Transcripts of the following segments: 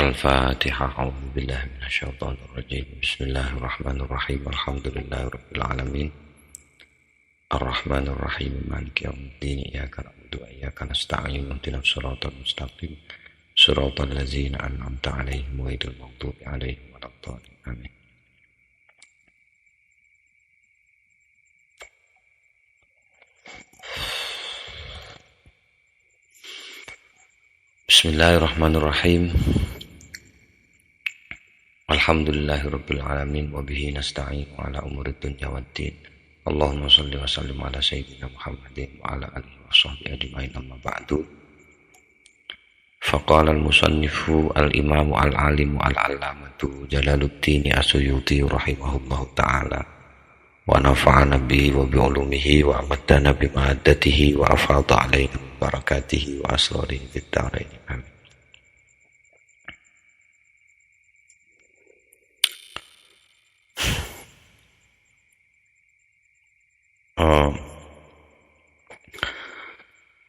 Al-Fatihah. A'udzu billahi minasyaitonir rajim. Bismillahirrahmanirrahim. Alhamdulillahirabbil alamin. Ar-Rahmanir Rahim. Maliki yaumiddin. Iyyaka na'budu wa iyyaka nasta'in. Ihdinas siratal mustaqim. Siratal ladzina an'amta 'alaihim ghairil maghdubi 'alaihim waladdallin. Amin. Bismillahirrahmanirrahim. Alhamdulillahirabbil alamin wa bihi nasta'in ala umurid dunya waddin. Allahumma shalli wa sallim ala sayyidina Muhammadin wa ala alihi wa sahbihi ajma'in, amma ba'du. Faqala al-musannifu al-imamu al-alimu al-allamatu Jalaluddin As-Suyuti rahimahullahu ta'ala wa nafa'ana bihi wa bi'ulumihi wa amaddana bimahaddatihi wa afadha alaina barakatihi wa asrarihi fid dharain. Amin.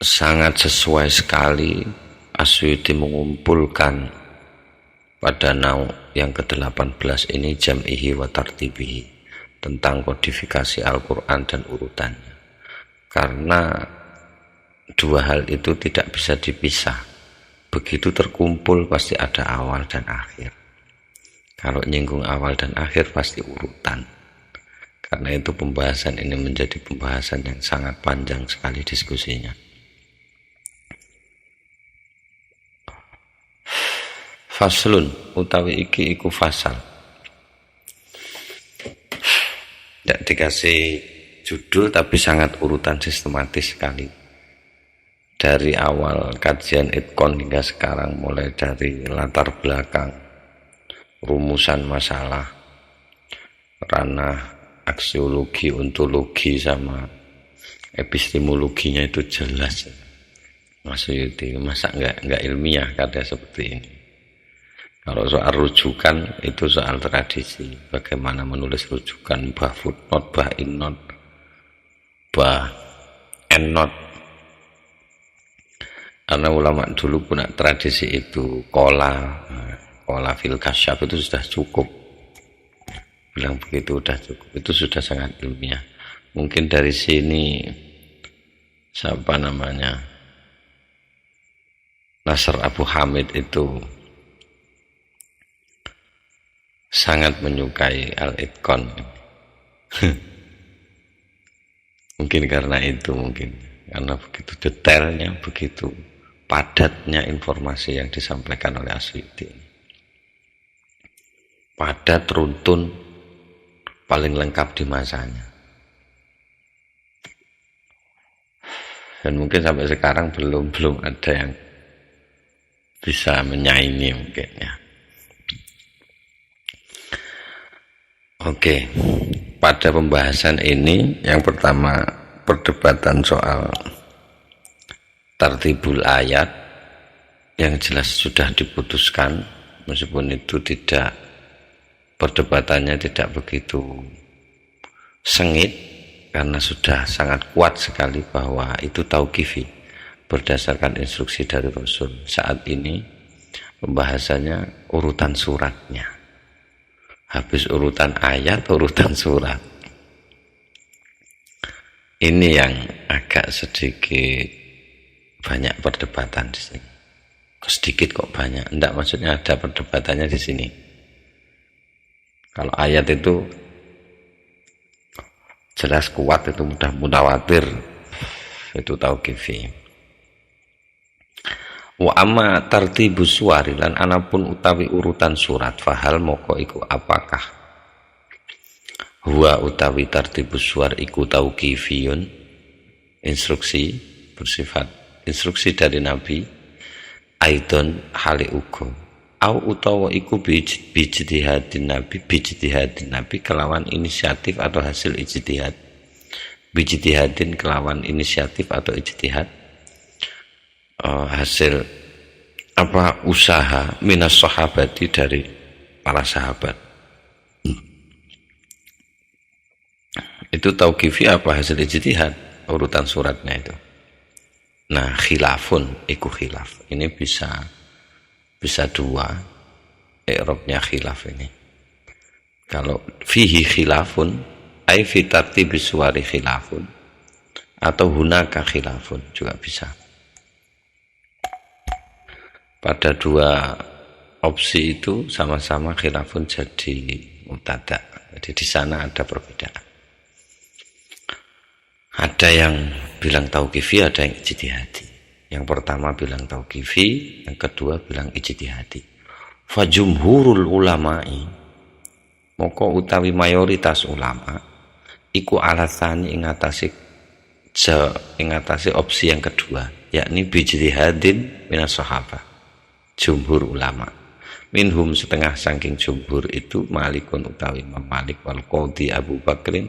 Sangat sesuai sekali As-Suyuti mengumpulkan pada nau yang ke-18 ini jam'ihi wa tartibihi, tentang kodifikasi Al-Quran dan urutannya, karena dua hal itu tidak bisa dipisah. Begitu terkumpul pasti ada awal dan akhir. Kalau nyinggung awal dan akhir pasti urutan. Karena itu pembahasan ini menjadi pembahasan yang sangat panjang sekali diskusinya. Faslun utawi iki iku fasal. Tidak dikasih judul tapi sangat urutan sistematis sekali. Dari awal kajian Itqon hingga sekarang, mulai dari latar belakang, rumusan masalah, ranah aksiologi, ontologi sama epistemologinya itu jelas. Maksudnya masa enggak ilmiah karya seperti ini. Kalau soal rujukan itu soal tradisi, bagaimana menulis rujukan, bah footnote, bah endnote, bah endnote. Karena ulama dulu punya tradisi itu, kola fil kasyaf itu sudah cukup. Bilang begitu sudah cukup, itu sudah sangat ilmiah. Mungkin dari sini siapa namanya, Nasr Abu Hamid itu sangat menyukai Al-Itqon. Mungkin karena itu, karena begitu detailnya, begitu padatnya informasi yang disampaikan oleh As-Suyuti. Padat, runtun, paling lengkap di masanya. Dan mungkin sampai sekarang belum ada yang bisa menyaingi mungkin ya. Oke, pada pembahasan ini yang pertama perdebatan soal tartibul ayat yang jelas sudah diputuskan, meskipun itu tidak, perdebatannya tidak begitu sengit karena sudah sangat kuat sekali bahwa itu tauqifi berdasarkan instruksi dari Rasul. Saat ini pembahasannya urutan suratnya. Habis urutan ayat, urutan surat. Ini yang agak sedikit banyak perdebatan di sini. Sedikit kok banyak. Enggak, maksudnya ada perdebatannya di sini. Kalau ayat itu jelas kuat, itu mudah mutawatir, itu tauqifi. Wa amma tartibus suwari, lan anapun utawi urutan surat, fahal moko iku apakah huwa utawi tartibus suwar iku tauqifiyun, instruksi bersifat instruksi dari Nabi, aidon hali ugo, au utawa iku bijtihadin Nabi kelawan inisiatif atau hasil ijtihad, bijtihadin kelawan inisiatif atau ijtihad, hasil usaha minas sahabati dari para sahabat. Itu tauqifi apa hasil ijtihad, urutan suratnya itu. Nah, khilafun iku khilaf. Ini bisa dua, i'rabnya khilaf ini. Kalau fihi khilafun ai fi tartibi suwari khilafun atau hunaka khilafun juga bisa. Pada dua opsi itu sama-sama khilafun jadi mubtada. Jadi di sana ada perbedaan. Ada yang bilang tauqifi, ada yang ijtihadi. Yang pertama bilang tauqifi, yang kedua bilang ijtihadi. Fa jumhurul ulama'i, moko utawi mayoritas ulama iku alasani ing atase opsi yang kedua, yakni bijtihadin minas sahabat. Jumhur ulama minhum setengah saking jumhur itu Malikun utawi Imam Malik wal Qadhi Abu Bakrin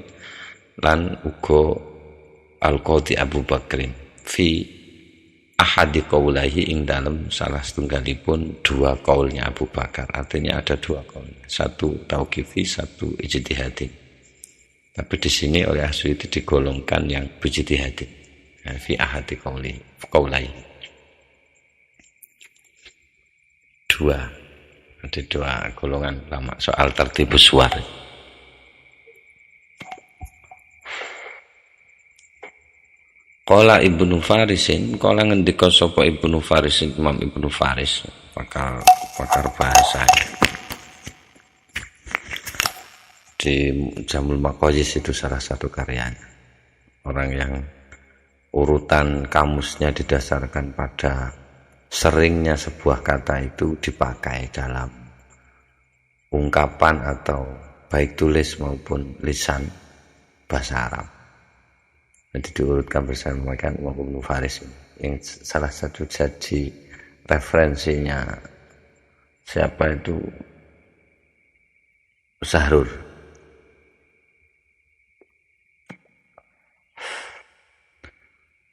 lan uga al Qadhi Abu Bakrin fi ahadi qaulaihi ing dalam salah setunggalipun dua kaulnya Abu Bakar. Artinya ada dua kaul, satu tauqifi, satu ijtihadi. Tapi di sini oleh Asy'uti digolongkan yang bijtihadi, fi ahadi qaulaihi. Ada dua golongan ulama soal tertibus suar. Qala Ibnu Farisin, qala ngendika sapa Ibnu Farisin, Imam Ibnu Faris, pakar bahasa. Di Jamul Maqayis itu salah satu karyanya. Orang yang urutan kamusnya didasarkan pada seringnya sebuah kata itu dipakai dalam ungkapan atau baik tulis maupun lisan bahasa Arab. Jadi diurutkan bersama Imam Ibnu Faris yang salah satu jadi referensinya siapa itu Zahrur.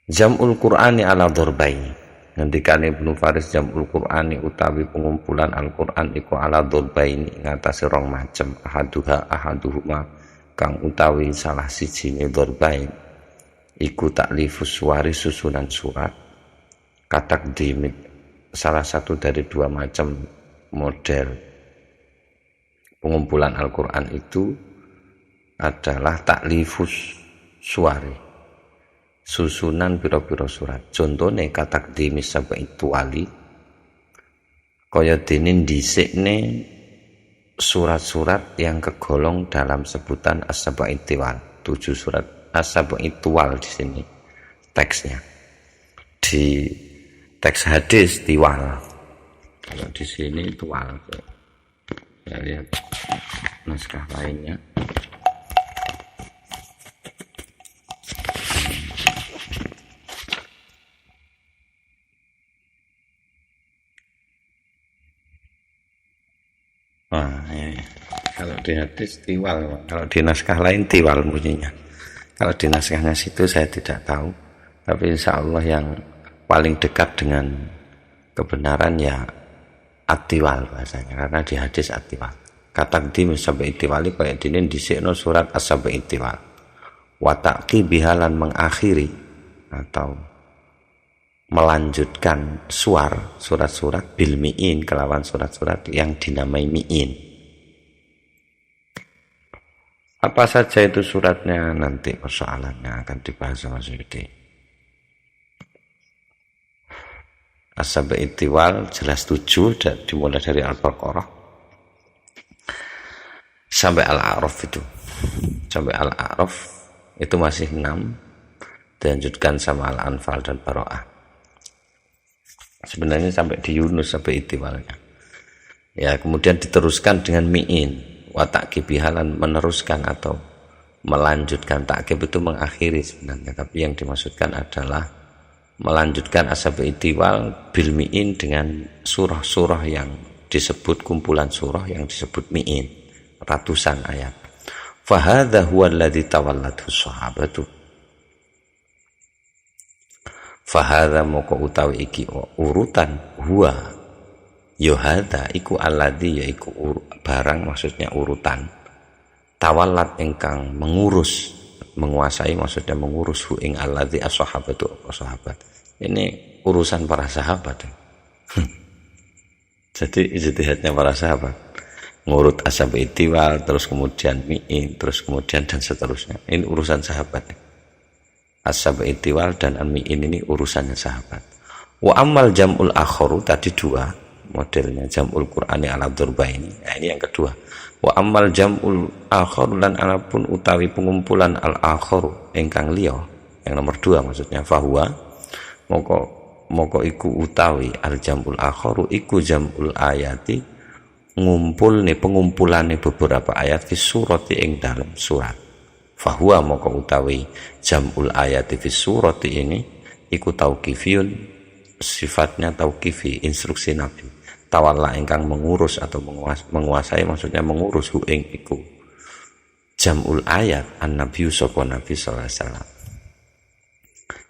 Jam'ul Qur'ani ala dhurbaini, ngendikane Ibnu Faris jam'ul Qur'ani utawi pengumpulan Al-Qur'an iku ala dhurbaini ngatasi rong macem, ahaduhuma kang utawi salah sijine dhurbain iku taklifus suwari susunan surat, katakdimit salah satu dari dua macam model pengumpulan Al-Qur'an itu adalah taklifus suwari, susunan pira-pira surat. Contone katakdimi sabai tuwali kaya dene dhisikne surat-surat yang kegolong dalam sebutan as-sabai tiwal. 7 surat as-sabai tuwal di sini teksnya. Di teks hadis tiwal. Kalau di sini tuwal. Saya lihat naskah lainnya. Kalau di hadis tiwal, kalau di naskah lain tiwal bunyinya. Kalau di naskahnya situ saya tidak tahu, tapi insya Allah yang paling dekat dengan kebenaran ya atiwal bahasanya, karena di hadis atiwal. Katakdim sampai itiwali kayak dinin disikno surat as-sabai itiwal. Wataki bihalan mengakhiri atau melanjutkan surat-surat bil mi'in, kelawan surat-surat yang dinamai mi'in. Apa saja itu suratnya, nanti persoalannya akan dibahas sama Asy'uti. As-sabai tiwal jelas 7, dimulai dari Al-Baqarah sampai Al-A'raf itu. Sampai Al-A'raf itu masih 6, dilanjutkan sama Al-Anfal dan Bara'ah. Sebenarnya sampai di Yunus sampai itiwalnya. Ya, kemudian diteruskan dengan mi'in. Watak kibihalan meneruskan atau melanjutkan. Takkib itu mengakhiri sebenarnya, tapi yang dimaksudkan adalah melanjutkan as-sabai tiwal bil mi'in dengan surah-surah yang disebut, kumpulan surah yang disebut mi'in, ratusan ayat. Fahadha huwa alladhi tawallathu sahabatu. Fahadha moko utawi iki urutan huwa yohada iku alladhi, yaiku barang, maksudnya urutan, tawallat ingkang mengurus, menguasai, maksudnya mengurus hu ing alladhi as-sahabatu, sahabat. Ini urusan para sahabat. Jadi ijtihadnya para sahabat ngurut asab itiwal, terus kemudian mi'in, terus kemudian dan seterusnya. Ini urusan sahabat. Asab itiwal dan mi'in ini urusannya sahabat. Wa amal jam'ul akharu, tadi dua modelnya jam'ul Qur'ani ala dzurbaini. Nah, ini yang kedua. Wa amal jam'ul akharu lan anapun utawi pengumpulan al akharu ingkang liya, yang nomor dua maksudnya, fahuwa moko iku utawi al jam'ul akharu iku jam'ul ayati, ngumpulne pengumpulane beberapa ayat fi surati ing dalam surat. Fahuwa moko utawi jam'ul ayati fi surati ini iku tauqifiyun, sifatnya tauqifi, instruksi Nabi. Tawalla ingkang mengurus atau menguasai, maksudnya mengurus hu ing iku jam'ul ayat an-nabi sapa Nabi sallallahu alaihi wasallam.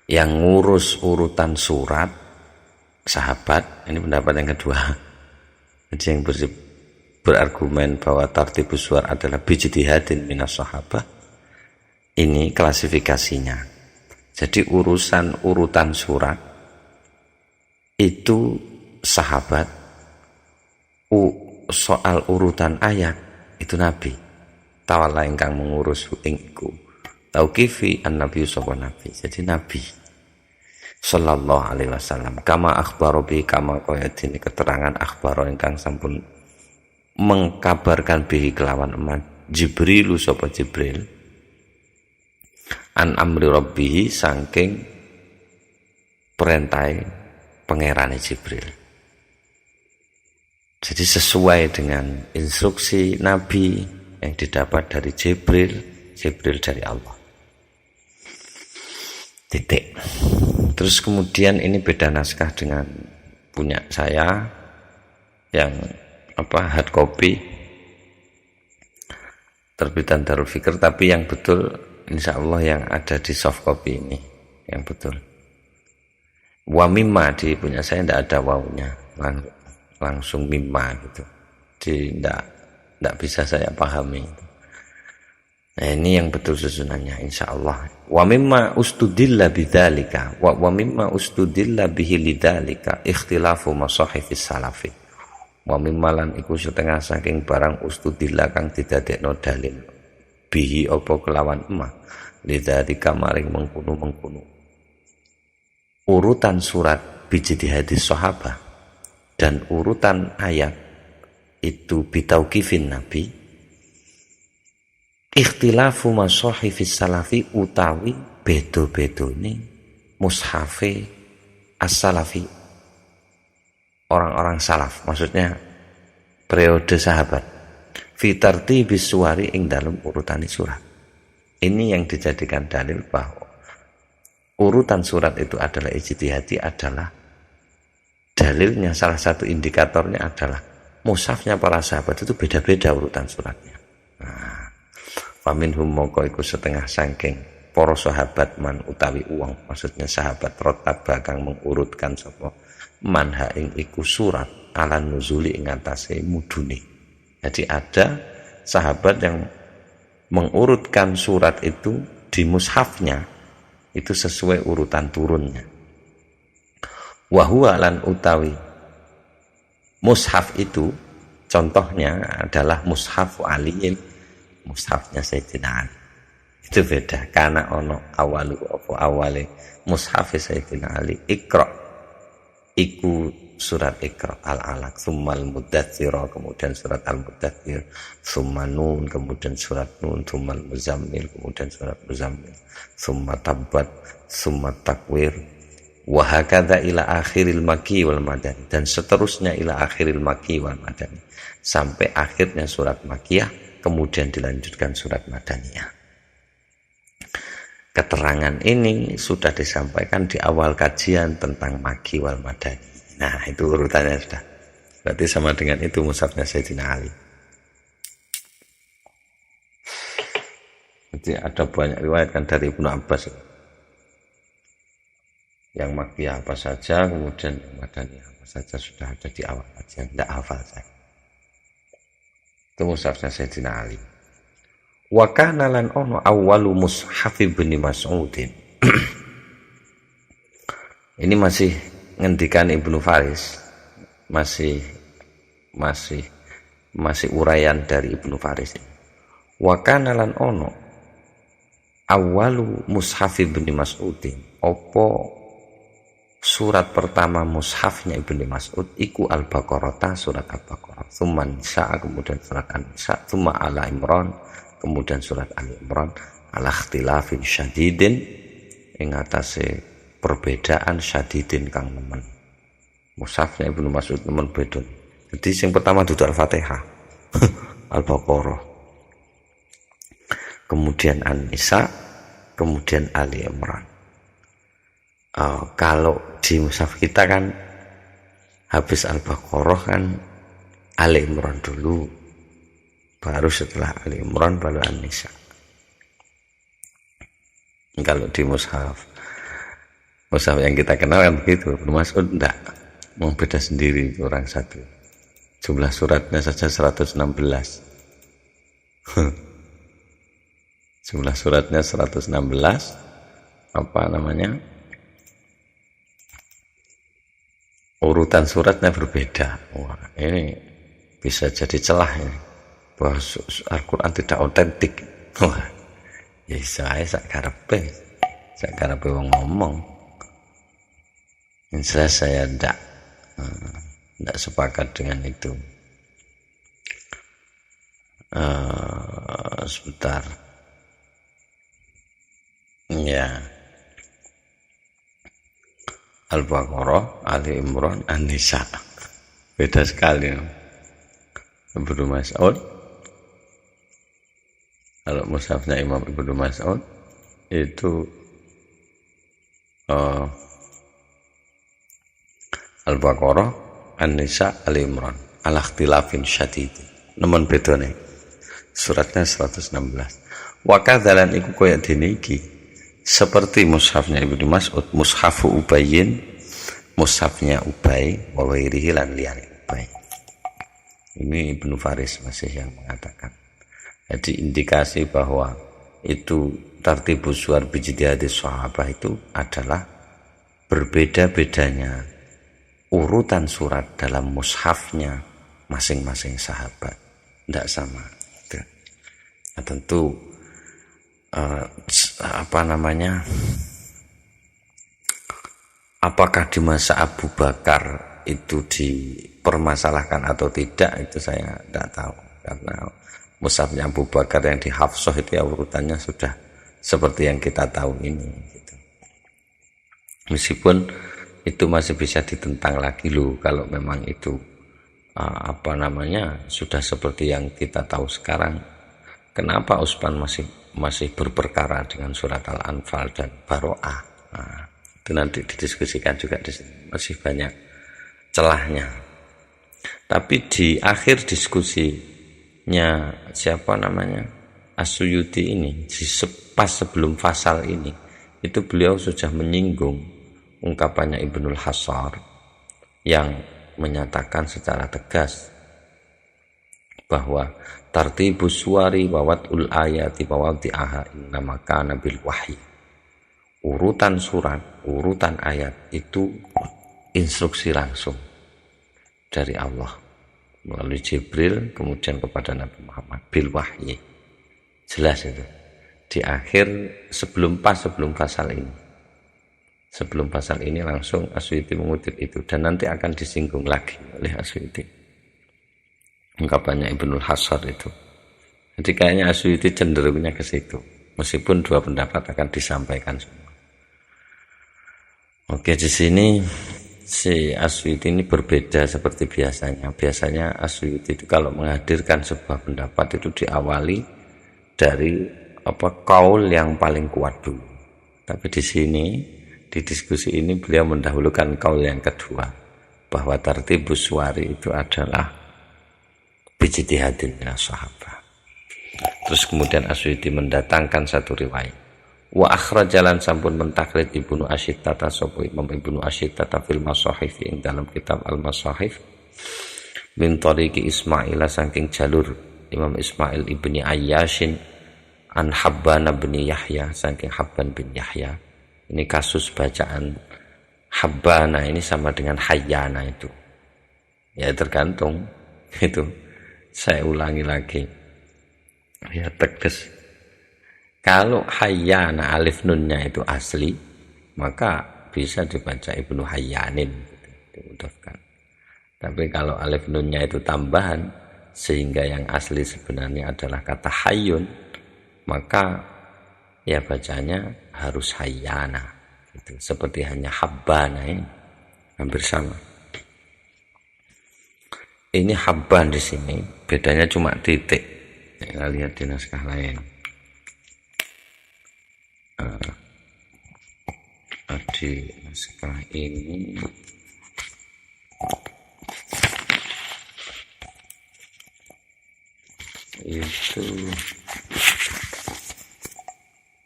Yang ngurus urutan surat sahabat. Ini pendapat yang kedua. Jadi yang berargumen bahwa tartibus suwar adalah bijtihadin minas sahabah, ini klasifikasinya. Jadi urutan surat itu sahabat, soal urutan ayat itu Nabi. Tawalla ingkang mengurus ing iku tauqifi an-nabi sapa Nabi. Jadi Nabi sallallahu alaihi wasallam kama akhbaro bi, kama kaya dene keterangan akhbaro ingkang sampun mengkabarkan bihi kelawan eman Jibril sapa Jibril an amri rabbihi, saking perintah pangerane Jibril. Jadi sesuai dengan instruksi Nabi yang didapat dari Jibril dari Allah. Titik. Terus kemudian ini beda naskah dengan punya saya yang hard copy terbitan Darul Fikr, tapi yang betul insya Allah yang ada di soft copy ini yang betul. Wa mimma di punya saya tidak ada wawunya, langsung mimma gitu. Jadi tidak bisa saya pahami. Nah, ini yang betul susunannya insyaallah. Wa mimma ustudilla bidzalika wa mimma ustudilla bihi lidzalika ikhtilafu masahifis salafi. Wa mimma lan iku setengah saking barang ustudilla kang didadekno dalil bihi apa kelawan emak lidzalika maring mengkono urutan surat bijtihadis sahabah dan urutan ayat itu bitauqifin Nabi. Ikhtilafu masahifis salafi utawi bedo-bedone mushafe as-salafi, orang-orang salaf, maksudnya periode sahabat, fi tartibis suwari ing dalam urutani surat. Ini yang dijadikan dalil bahwa urutan surat itu adalah ijtihadi, adalah dalilnya, salah satu indikatornya adalah mushafnya para sahabat itu beda-beda urutan suratnya. Nah, faminhum mongko iku setengah saking para sahabat man utawi uang, maksudnya sahabat rotaba kang mengurutkan sapa manha ing iku surat ala nuzuli ing atase mudune. Jadi ada sahabat yang mengurutkan surat itu di mushafnya itu sesuai urutan turunnya. Wa huwa lan utawi mushaf itu contohnya adalah mushaf aliyin, mushafnya Sayyidina Ali. Itu beda karena ono awalu apa awale mushaf Sayyidina Ali Iqra, iku surat Iqra al-alaq, tsummal mudaththir, kemudian surat al-mudaththir, tsumma nun, kemudian surat nun, tsummal muzammil, kemudian surat muzammil, tsumma tabbat, tsumma takwir, wa hakadha ila akhiril makki wal madani, dan seterusnya ila akhiril makki wal madani, sampai akhirnya surat Makkiyah, kemudian dilanjutkan surat Madaniyah. Keterangan ini sudah disampaikan di awal kajian tentang Makki wal Madani. Nah, itu urutannya sudah. Berarti sama dengan itu mushafnya Sayyidina Ali. Jadi ada banyak riwayat kan dari Ibnu Abbas. Yang Makkiyah apa saja, kemudian Madaniyah apa saja sudah ada di awal kajian. Tidak hafal saya. Itu mushafnya Sayyidina Ali. Wa kana lan ono awwalu mushaf Ibnu Mas'udin. Ini masih ngendikan Ibnu Faris, masih masih uraian dari Ibnu Faris. Wa kana lan ono awalu mushaf Ibnu Mas'udin, opo surat pertama mushafnya Ibnu Mas'ud iku Al-Baqarah, surat Al-Baqarah, tsumma Nisa, kemudian surat An-Nisa, tsumma Ala Imran, kemudian surat Ali Imran, ala ikhtilafin syadidin, ing atase perbedaan syadidin kang nemen. Mushafnya Ibnu Mas'ud nemen beda. Jadi yang pertama dudu Al-Fatihah, Al-Baqarah, kemudian An-Nisa, kemudian Ali Imran. Kalau di mushaf kita kan habis Al-Baqarah kan Ali Imran dulu, baru setelah Ali Imran baru An-Nisa. Kalau di mushaf yang kita kenal kan begitu. Ibnu Mas'ud enggak, mau beda sendiri orang satu. Jumlah suratnya saja 116. Jumlah suratnya 116. Apa namanya? Urutan suratnya berbeda. Wah, ini bisa jadi celah ini, bahwa Al-Quran tidak otentik. Wah, ya saya karepe wong ngomong. Yang jelas saya tidak sepakat dengan itu. Sebentar. Ya. Al-Baqarah, Ali Imran, An-Nisa. Beda sekali. Ibnu Mas'ud, kalau mushafnya Imam Ibnu Mas'ud itu Al-Baqarah, An-Nisa, Ali Imran, ala ikhtilafin syadid. Nemen bedane. Suratnya 116. Wa kadzalan iku kaya dene iki, seperti mushafnya Ibnu Mas'ud, mushafu Ubayyin, mushafnya Ubay, wa ghairihi lan liyane Ubay. Ini Ibnu Faris masih yang mengatakan. Jadi indikasi bahwa itu tartibus suwar bijtihadis sahabah itu adalah berbeda-bedanya urutan surat dalam mushafnya masing-masing sahabat, tidak sama. Nah, tentu apakah di masa Abu Bakar itu dipermasalahkan atau tidak, itu saya tidak tahu, karena mushafnya Abu Bakar yang di Hafsah itu ya urutannya sudah seperti yang kita tahu ini gitu. Meskipun itu masih bisa ditentang lagi loh, kalau memang itu sudah seperti yang kita tahu sekarang, kenapa Utsman masih berperkara dengan surat Al-Anfal dan Baro'ah. Nah, itu nanti didiskusikan juga di sini, masih banyak celahnya. Tapi di akhir diskusinya As-Suyuti ini, pas sebelum fasal ini, itu beliau sudah menyinggung ungkapannya Ibnul Hasar yang menyatakan secara tegas bahwa tartibus suwari wa wad'ul ayati wa wad'i'aha innama kana bil wahyi. Urutan surat, urutan ayat itu instruksi langsung dari Allah melalui Jibril kemudian kepada Nabi Muhammad bil wahyi. Jelas itu. Di akhir sebelum pasal ini. Sebelum pasal ini langsung As-Suyuti mengutip itu, dan nanti akan disinggung lagi oleh As-Suyuti ungkapannya Ibnul Hasar itu. Jadi kayaknya As-Suyuti cenderungnya ke situ, meskipun dua pendapat akan disampaikan semua. Oke, di sini si As-Suyuti ini berbeda seperti biasanya. Biasanya As-Suyuti itu kalau menghadirkan sebuah pendapat itu diawali dari kaul yang paling kuat dulu. Tapi di sini di diskusi ini beliau mendahulukan kaul yang kedua, bahwa tartibus suwari itu adalah bijtihadin minas sahabah. Terus kemudian As-Suyuti mendatangkan satu riwayat. Wa akhrajalan sampun mentakrid Ibnu Asyittata sapa Imam Ibnu Asyittata fil Masahif, ing dalam kitab Al-Masahif, min tariqi Ismail saking jalur Imam Ismail ibni Ayyashin an Habban bin Yahya saking Habban bin Yahya. Ini kasus bacaan Habbana ini sama dengan Hayyana itu. Ya tergantung Itu saya ulangi lagi ya, tegas. Kalau hayyana alif nunnya itu asli, maka bisa dibaca Ibnu Hayyanin, dimudahkan. Tapi kalau alif nunnya itu tambahan, sehingga yang asli sebenarnya adalah kata hayyun, maka ya bacanya harus hayyana. Gitu. Seperti hanya habbana ini, hampir sama. Ini habban di sini, bedanya cuma titik. Kita lihat di naskah lain. Di naskah ini itu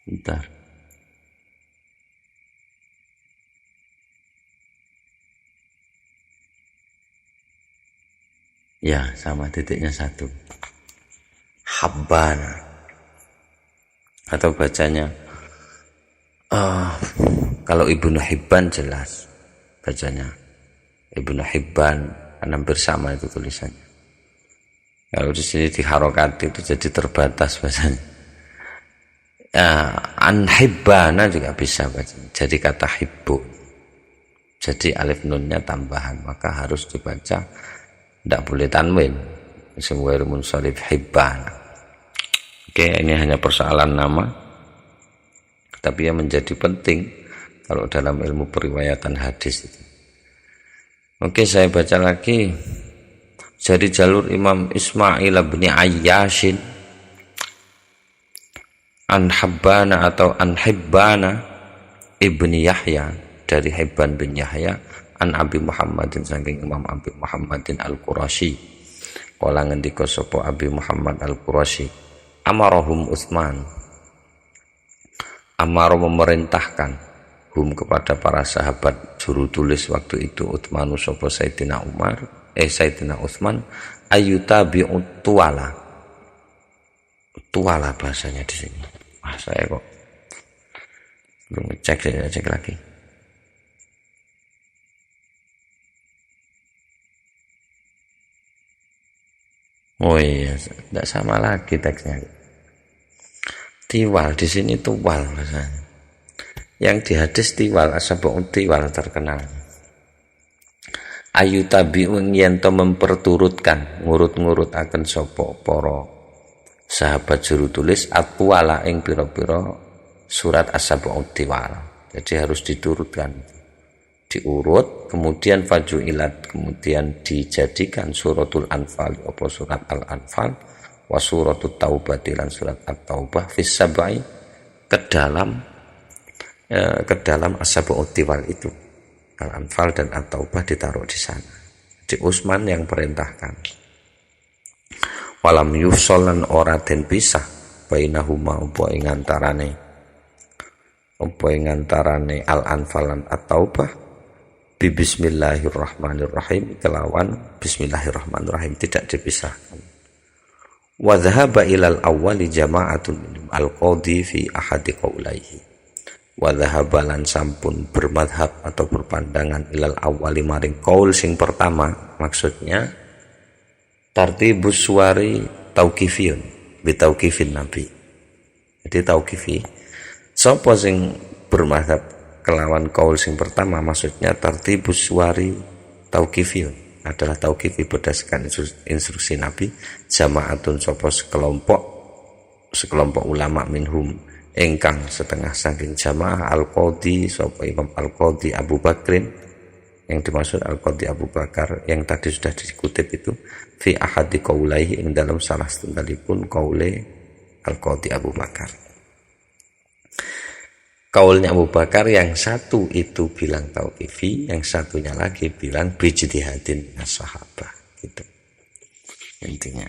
bentar. Ya, sama titiknya satu. Habban. Atau bacanya kalau Ibnu Hibban jelas bacanya Ibnu Hibban, hampir sama itu tulisannya. Kalau di sini diharokati itu jadi terbatas bacanya. An hibbana juga bisa bacanya. Jadi kata hibbu. Jadi alif nunnya tambahan, maka harus dibaca, tidak boleh tanwin. Semua munsharif hibban. Oke, ini hanya persoalan nama, tapi yang menjadi penting kalau dalam ilmu periwayatan hadis itu. Oke, saya baca lagi. Jadi jalur Imam Ismail bin Ayyashin an Habbana atau an Hibbana ibni Yahya, dari Hibban bin Yahya, an Abi Muhammadin, saking Imam Abi Muhammadin al-Qurashi. Kala ngendika sapa Abi Muhammad al-Qurashi, amarahum Utsman, amaro memerintahkan hum kepada para sahabat juru tulis waktu itu, Utsmanu sapa Sayyidina Umar, Sayyidina Utsman, ayutabi'ut tuwala. Tuwala bahasanya di sini. Saya kok belum ngecek, saya cek lagi. Oh iya, tidak sama lagi teksnya. Tiwal di sini tuwal bahasanya. Yang di hadis tiwal, asabun tiwal terkenal. Ayu tabiun yanto memperturutkan, ngurut-ngurut akan sopo poro sahabat juru tulis atwala ing piro-piro surat asabun tiwal. Jadi harus diturutkan, diurut, kemudian fajuilat, kemudian dijadikan suratul Anfal, apa surat Al-Anfal, wa suratul Taubah, dan surat At-Taubah fis sab'i, ke dalam asabun tiwal itu. Al-Anfal dan At-Taubah ditaruh di sana. Di Utsman yang perintahkan. Walam yusolan ora den pisah bainahuma apa ing antarane Al-Anfal lan At-Taubah bi bismillahirrahmanirrahim, kelawan bismillahirrahmanirrahim, tidak dipisahkan. Wa dhahaba ilal awwali jama'atun al-qadi fi ahadi qaulaihi. Wadhahabalan sampun bermadhab atau berpandangan ilal awali maring qaul sing pertama, maksudnya tartibus suwari tauqifiyun bi tauqifin nabi. Jadi tauqifi, sapa sing bermadhab kelawan qaul sing pertama, maksudnya tartibus suwari tauqifiyun, adalah tauqifi berdasarkan instruksi nabi. Jama'atun sapa sekelompok ulama minhum engkang setengah saking jamaah al-qadi sapa Imam al-Qadi Abu Bakrin, yang dimaksud al-Qadi Abu Bakar yang tadi sudah dikutip itu, fi ahadi qaulaihi, ing dalam salah setunggalipun qaule al-Qadi Abu Bakar. Qaulnya Abu Bakar yang satu itu bilang tauqifi, yang satunya lagi bilang bijtihadin as-sahabah, gitu intinya.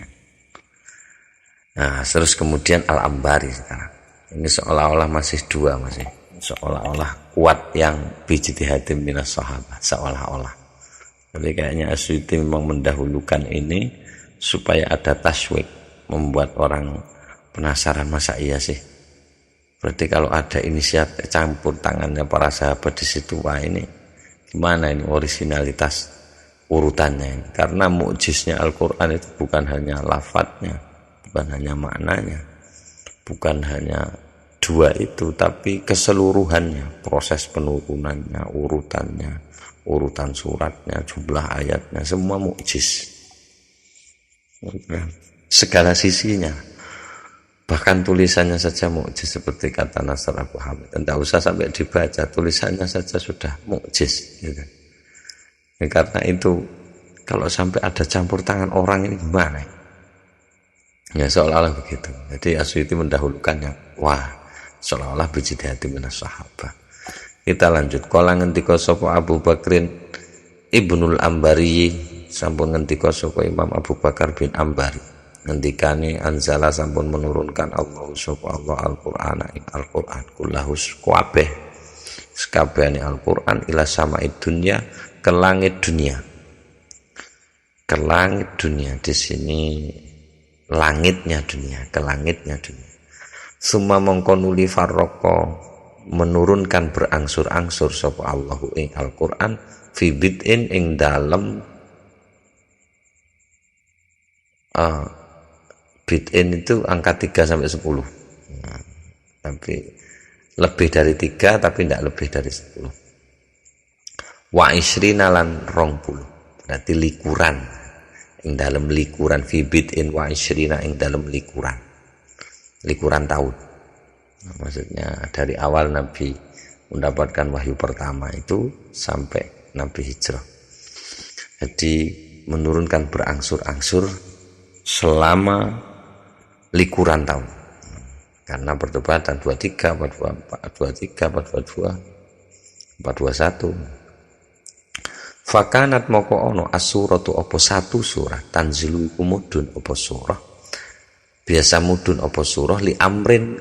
Nah, terus kemudian Al-Ambari sekarang. Ini seolah-olah masih dua, masih seolah-olah kuat yang bijtihadin minas sahabat, seolah-olah. Jadi kayaknya Asy'uti memang mendahulukan ini supaya ada taswik, membuat orang penasaran, masa iya sih. Berarti kalau ada inisiatif campur tangannya para sahabat di situ, wah ini gimana ini originalitas urutannya. Karena mukjiznya Al-Quran itu bukan hanya lafadznya, bukan hanya maknanya, bukan hanya dua itu, tapi keseluruhannya, proses penurunannya, urutannya, urutan suratnya, jumlah ayatnya, semua mukjiz. Segala sisinya, bahkan tulisannya saja mukjiz, seperti kata Nasr Abu Hamid. Tidak usah sampai dibaca, tulisannya saja sudah mukjiz. Gitu. Ya, karena itu kalau sampai ada campur tangan orang ini gimana? Ya seolah-olah begitu. Jadi Asyuti mendahulukannya. Wah, seolah-olah bijidati minas sahabat. Kita lanjut. Kala ngendika sapa Abu Bakrin Ibnul Ambari, sampun ngendika sapa Imam Abu Bakar bin Ambari. Ngendikane anzala sampun menurunkan Allah sapa Allah Al-Qur'ana ing Al-Qur'an kullahus kabeh sekabehane Al-Qur'an ila sama'id dunya, ke langit dunia. Ke langit dunia di sini langitnya dunia, ke langitnya dunia. Summa mongko nuli farraqo, menurunkan berangsur-angsur sapa Allahu ing Al-Qur'an fi bid'in ing dalem bid'in itu angka 3 sampai 10. Nah, tapi lebih dari 3 tapi tidak lebih dari 10. Wa isrina lan 20. Berarti likuran. Ing dalam likuran fi bid'in wa isrina ing dalam likuran. Likuran tahun. Nah, maksudnya dari awal Nabi mendapatkan wahyu pertama itu sampai Nabi hijrah. Jadi menurunkan berangsur-angsur selama likuran tahun. Karena perdebatan 23, 422, 421. Fakanat moko ono as-suratu apa satu surah tanzilu iku mudun apa surah. Biasa mudun apa surah li amrin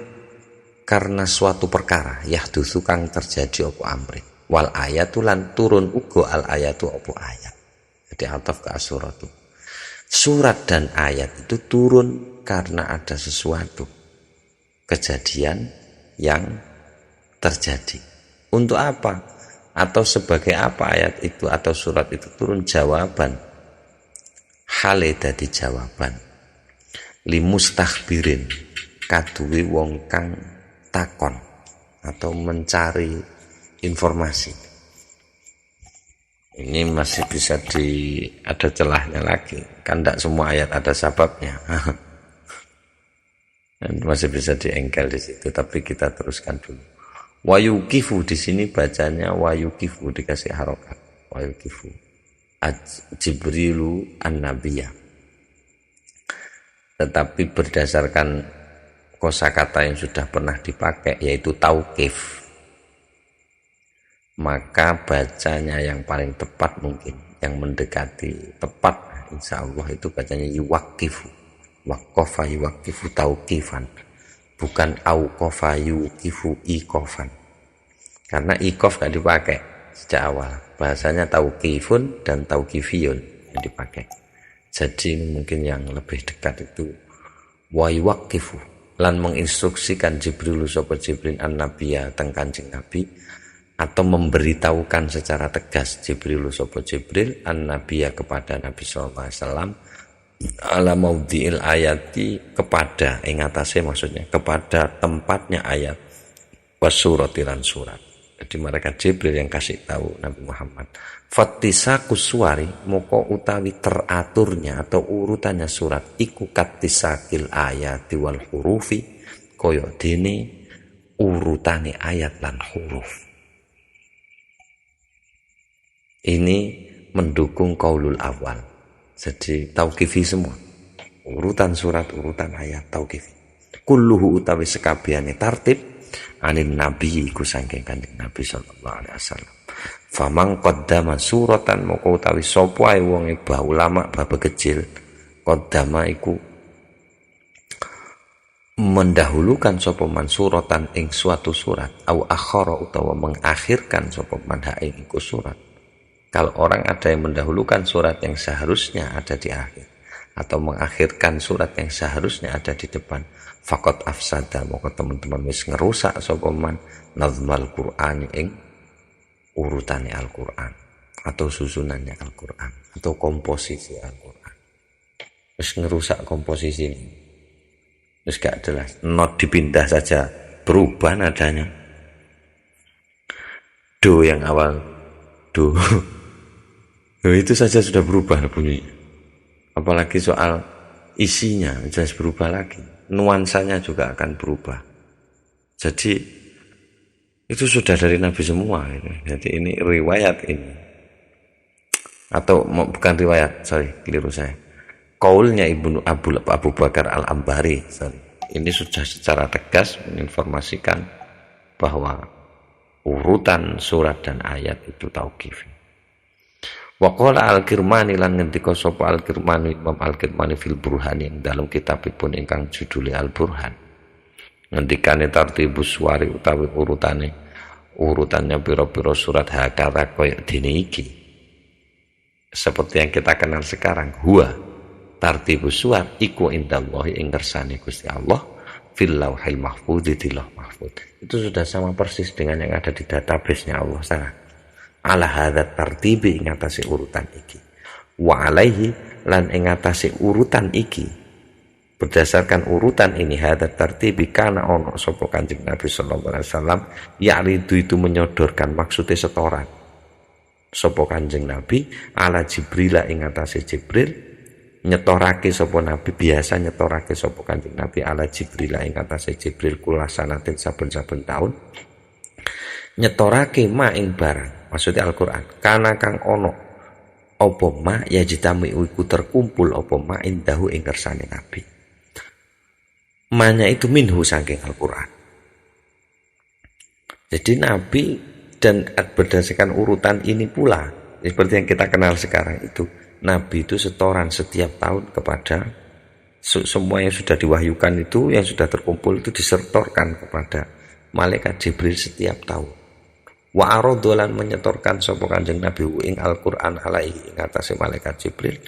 karena suatu perkara yahdusu kang terjadi apa amrin. Wal ayatu lan turun uga al ayatu apa ayat. Jadi ataf ke as-suratu. Surat dan ayat itu turun karena ada sesuatu kejadian yang terjadi. Untuk apa? Atau sebagai apa ayat itu atau surat itu turun? Jawaban. Hale dadi jawaban. Limustahbirin kaduwe wong kang takon atau mencari informasi. Ini masih bisa ada celahnya lagi. Kan tidak semua ayat ada sababnya. Dan masih bisa diengkel di situ, tapi kita teruskan dulu. Wayukifu di sini bacanya wayukifu dikasih harokat. Wayukifu Jibrilu an-Nabiyah. Tetapi berdasarkan kosakata yang sudah pernah dipakai yaitu tauqif, maka bacanya yang paling tepat mungkin yang mendekati tepat insya Allah itu bacanya yuwakifu. Waqafa yuwakifu tauqifan, bukan auqafa yuqifu iqafan. Karena iqaf gak dipakai sejak awal. Bahasanya tauqifun dan tauqifiyun yang dipakai. Jadi mungkin yang lebih dekat itu wa yuwaqifu, lan menginstruksikan Jibril sapa Jibril an-Nabiyya teng Kanjeng Nabi, atau memberitahukan secara tegas Jibril sapa Jibril an-Nabiyya kepada Nabi sallallahu alaihi wasallam ala maudhi'il ayati, kepada ingatase maksudnya kepada tempatnya ayat wasurati lan surat. Jadi mereka Jibril yang kasih tahu Nabi Muhammad. Fattisakus suwari moko utawi teraturnya atau urutannya surat iku kattisakil ayati wal hurufi, koyo dene urutane ayat lan huruf. Ini mendukung qaulul awal. Jadi tauqifi semua. Urutan surat, urutan ayat tauqifi. Kulluhu utawi sekabehane tartib anin nabi iku saking Kanjeng Nabi sallallahu alaihi wasallam. Famang qaddama suratan moko utawi sapa ae wong ba ulama bab kecil qaddama iku mendahulukan sapa man suratan ing suatu surat au akhara utawa mengakhirkan sapa man ha ing iku surat. Kalau orang ada yang mendahulukan surat yang seharusnya ada di akhir atau mengakhirkan surat yang seharusnya ada di depan, faqad afsada, maka teman-teman wis ngerusak sapa man nazmal Qur'an ing urutane Al-Qur'an. atau susunannya Al-Quran atau komposisi Al-Quran. Terus ngerusak komposisi ini, terus gak jelas, not dipindah saja berubah nadanya. Do yang awal do itu saja sudah berubah bunyinya, apalagi soal isinya jelas berubah lagi, nuansanya juga akan berubah. Jadi itu sudah dari Nabi semua ini. Jadi ini riwayat ini, atau bukan riwayat, keliru saya, kaulnya Ibnu Abu Bakar Al-Ambari. Ini sudah secara tegas menginformasikan bahwa urutan surat dan ayat itu tauqif. Wa qala Al-Kirmani lan ngendika sapa Al-Kirmani, Imam Al-Kirmani fil Burhan, yang dalam kitabipun ingkang judule Al-Burhan, ngendikane tartibus suwari utawi urutannya pira-pira surat hakata kaya dene iki, seperti yang kita kenal sekarang. Huwa tartibus suwar iku indallahi ing kersane Gusti Allah fil lauhil mahfuz, di lauh mahfuz. Itu sudah sama persis dengan yang ada di database-nya Allah sana. Ala hadzat tartibi ing atase urutan iki, wa alaihi lan ing atase urutan iki, berdasarkan urutan ini, hadzat tartibi kana ono sapa Kanjeng Nabi sallallahu alaihi wasallam ya'ridu, itu menyodorkan, maksudnya setoran sapa Kanjeng Nabi ala Jibril ing atase Jibril, nyetorake sapa Nabi, biasa nyetorake sapa Kanjeng Nabi ala Jibril ing atase Jibril kula sanatin saben-saben taun, nyetorake ma ing barang, maksudnya Al-Quran, kana kang ono apa ma ya jitami iku terkumpul apa ma indahu ing kersane Nabi. Manya itu minhu saking Al-Quran. Jadi Nabi, dan berdasarkan urutan ini pula, seperti yang kita kenal sekarang itu, Nabi itu setoran setiap tahun kepada semua yang sudah diwahyukan itu, yang sudah terkumpul itu disetorkan kepada malaikat Jibril setiap tahun. Wa aradolan menyetorkan sapa Kanjeng Nabi ing Al-Qur'an alaihi ing atase malaikat Jibril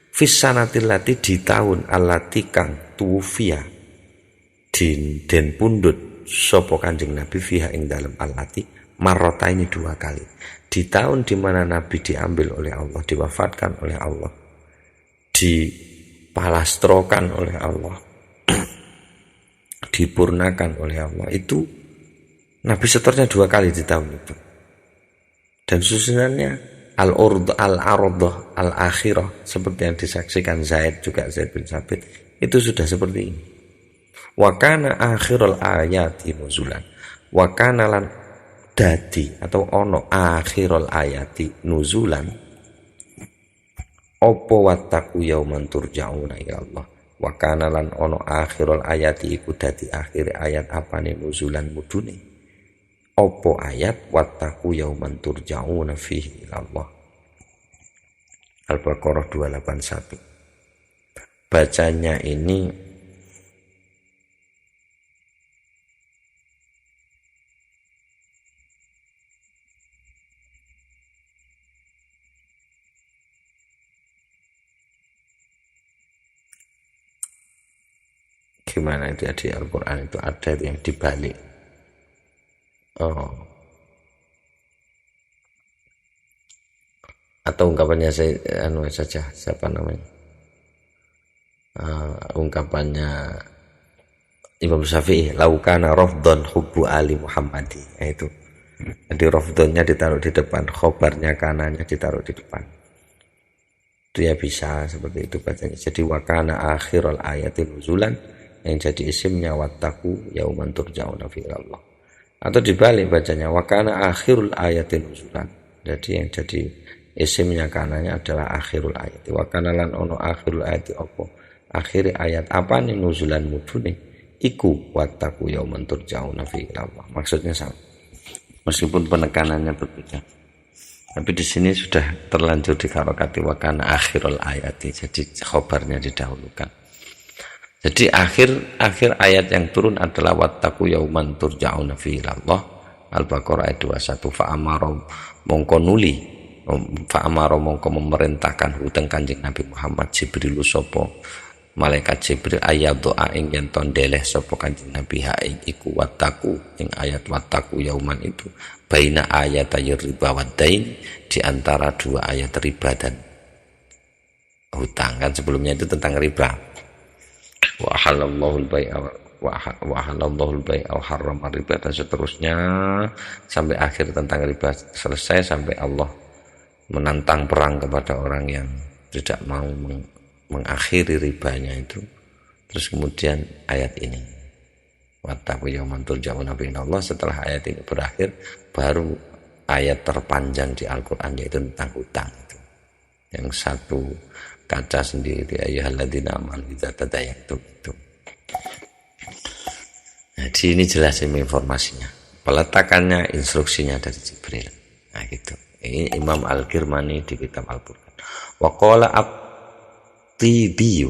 fis sanatil lati, di tahun allati kang tuwfiya den pundhut sapa Kanjeng Nabi fiha ing dalem allati marrota, ini 2 kali. Di tahun di mana Nabi diambil oleh Allah, diwafatkan oleh Allah, dipalastrokan oleh Allah, dipurnakan oleh Allah, itu Nabi setornya 2 kali di tahun itu. Dan susunannya al-ardah al-akhirah, seperti yang disaksikan Zaid bin Sabit, itu sudah seperti ini. Wa kana akhirul ayati nuzulan, wa kana lan dadi atau ono akhirul ayati nuzulan apa wattaqu yauman turja'una ila Allah. Wa kana lan ono akhirul ayati iku dadi akhir ayat apane nuzulan mudune opo ayat wattaqu yauman turja'una fihi ila Allah. Al-Baqarah 281. Bacanya ini gimana itu ya, di Al-Quran itu ada yang dibalik. Atau ungkapannya saya saja, siapa namanya, ungkapannya Imam Syafi'i, laukana rafdon hubbu ali Muhammadi. Itu jadi rafdonnya ditaruh di depan, khobarnya kanannya ditaruh di depan, dia bisa seperti itu bacanya. Jadi wakana akhirul ayati nuzulan, yang jadi isimnya wattaqu yauman turja'una fi Allah. Atau dibalik bacanya wakana akhirul ayati nuzulan, jadi yang jadi isimnya kanannya adalah akhirul ayat. Wakana lan ono akhirul ayati opo, akhir ayat apa nih nuzulan mudune iku wattaqu yauman turja'una fi Allah. Maksudnya sama, meskipun penekanannya berbeda, tapi di sini sudah terlanjur dikarokati wakana akhirul ayati, jadi khobarnya didahulukan. Jadi akhir ayat yang turun adalah wattaqu yauman turja'una fihi ilallah. Al-Baqarah ayat 21. Fa'amara mongko memerintahkan huteng Kanjeng Nabi Muhammad Jibril sapa malaikat Jibril ayat doa ing yen to ndeleh sapa Kanjeng Nabi ha ing iku wattaku ing ayat wattaku yauman itu baina ayat riba wadain di antara dua ayat riba dan hutang. Kan sebelumnya itu tentang riba. Wa halallahu al-bai'a wa halallahu al-bai'a wa harrama riba dan seterusnya sampai akhir tentang riba selesai, sampai Allah menantang perang kepada orang yang tidak mau mengakhiri ribanya itu. Terus kemudian ayat ini wattaqu yauman turja'una fihi Allah. Setelah ayat ini berakhir, baru ayat terpanjang di Al-Quran, yaitu tentang hutang itu. Yang satu kaca sendiri, ayyuhalladzina amanu idza tadayantum itu. Nah, di ini jelasin informasinya, peletakannya, instruksinya dari Jibril. Nah gitu. Ini Imam Al-Kirmani di kitab Al-Burhan. Wa qala At-Tibi,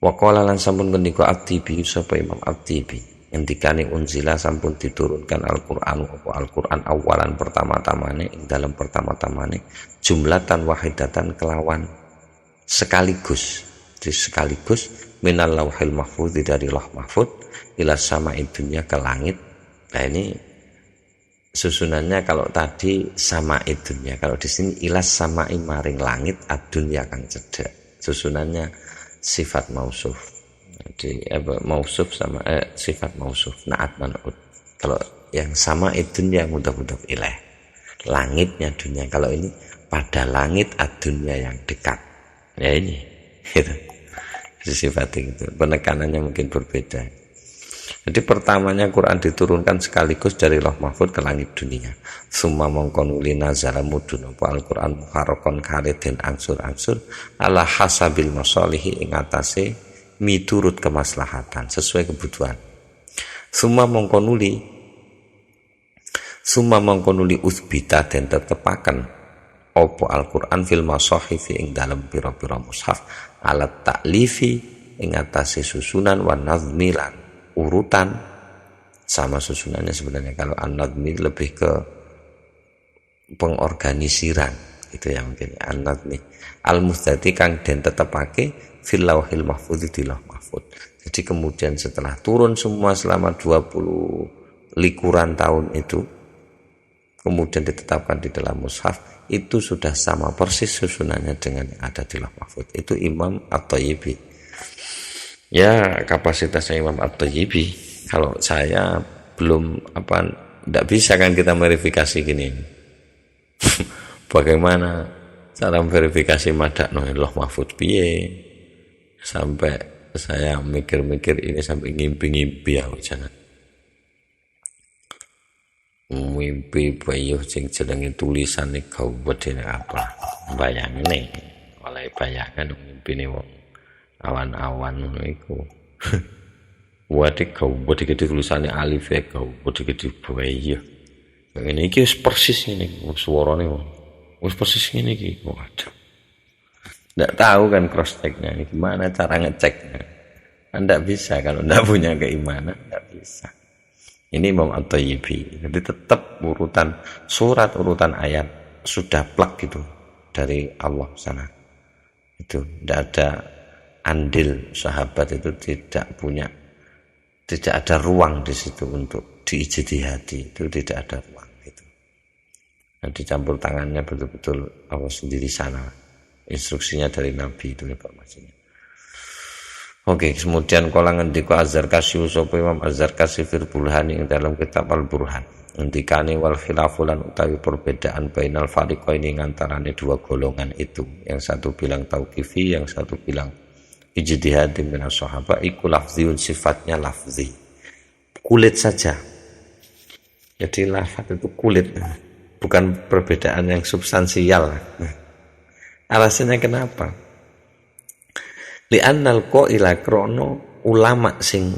wa qala lan sampun ngendika At-Tibi sapa Imam At-Tibi, ngendikane unzila sampun diturunkan Al-Qur'an apa Al-Qur'an awalan pertama-tamane ing dalam pertama-tamane jumlatan wahidatan kelawan sekaligus, di sekaligus minal lauhil mahfuz dari lauh mahfuz ila sama'id dunya ke langit. Nah ini susunannya, kalau tadi sama'id dunya, kalau di sini ilas sama'i maring langit ad-dunya kang cedhak. Susunannya sifat mausuf. Jadi mausuf sama sifat mausuf naat man'ud. Kalau yang sama'id dunya mudhaf ilaih, langitnya dunia. Kalau ini pada langit ad-dunya yang dekat. Ya ini gitu. Sifat itu penekanannya mungkin berbeda. Jadi pertamanya Quran diturunkan sekaligus dari Lauh Mahfuz ke langit dunia. Summa mongkonuli nazala mudun apa Al-Quran muharrakon khalid dan angsur-angsur ala hasabil masalihi ing atase miturut kemaslahatan sesuai kebutuhan. Summa mongkonuli usbita dan tetepaken opo Al-Quran fil masahifi ing dalam pira-pira mushaf alat ta'lifi ing atase susunan wa nazmilan urutan. Sama susunannya sebenarnya. Kalau an-nadmi lebih ke pengorganisiran, itu yang mungkin an-nadmi al-muzdati kang den tetepake fil lauhil mahfuz di lauh mahfuz. Jadi kemudian setelah turun semua selama 20 likuran tahun itu, kemudian ditetapkan di dalam mushaf, itu sudah sama persis susunannya dengan yang ada di lauh mahfuz. Itu Imam At-Thayyibi. Ya kapasitasnya Imam At-Thayyibi. Kalau saya belum tidak bisa kan kita verifikasi gini. Bagaimana cara verifikasi madakno lauh mahfuz piye? Sampai saya mikir-mikir ini sampai ngimpi-ngimpi ya jangan. Mimpi bayuh sing jenenge tulisane gawedene apa. Bayangane, oleh bayangan mimpine wong awan-awan ngono iku. Wate gawedhe gede tulisane alif e gawedhe gede bayuh. Ngene iki wis persis ngene suarane wong. Wis persis ngene iki. Waduh. Nggak tahu kan cross check-nya ini gimana cara ngeceknya. Anda bisa kalau enggak punya keimanan enggak bisa. Ini Imam At-Thayyibi. Jadi tetap urutan surat, urutan ayat sudah plak gitu dari Allah sana. Itu tidak ada andil sahabat, itu tidak ada ruang di situ untuk diijtihadi, itu tidak ada ruang itu. Nah, dicampur tangannya betul-betul Allah sendiri sana. Instruksinya dari Nabi itu informasinya. Oke, kemudian kala ngendika Az-Zarkashi sapa Imam Az-Zarkashi fil Burhani ing dalam kitab Al-Burhan. Ngendikane wal khilafulan utawi perbedaan bainal fariqaini antarane dua golongan itu. Yang satu bilang tauqifi, yang satu bilang ijtihadi min as-sahabah iku lafziun, sifatnya lafzi. Kulit saja. Jadi lafaz itu kulit, bukan perbedaan yang substansial. Alasannya kenapa? Li'annal qaila krono ulama sing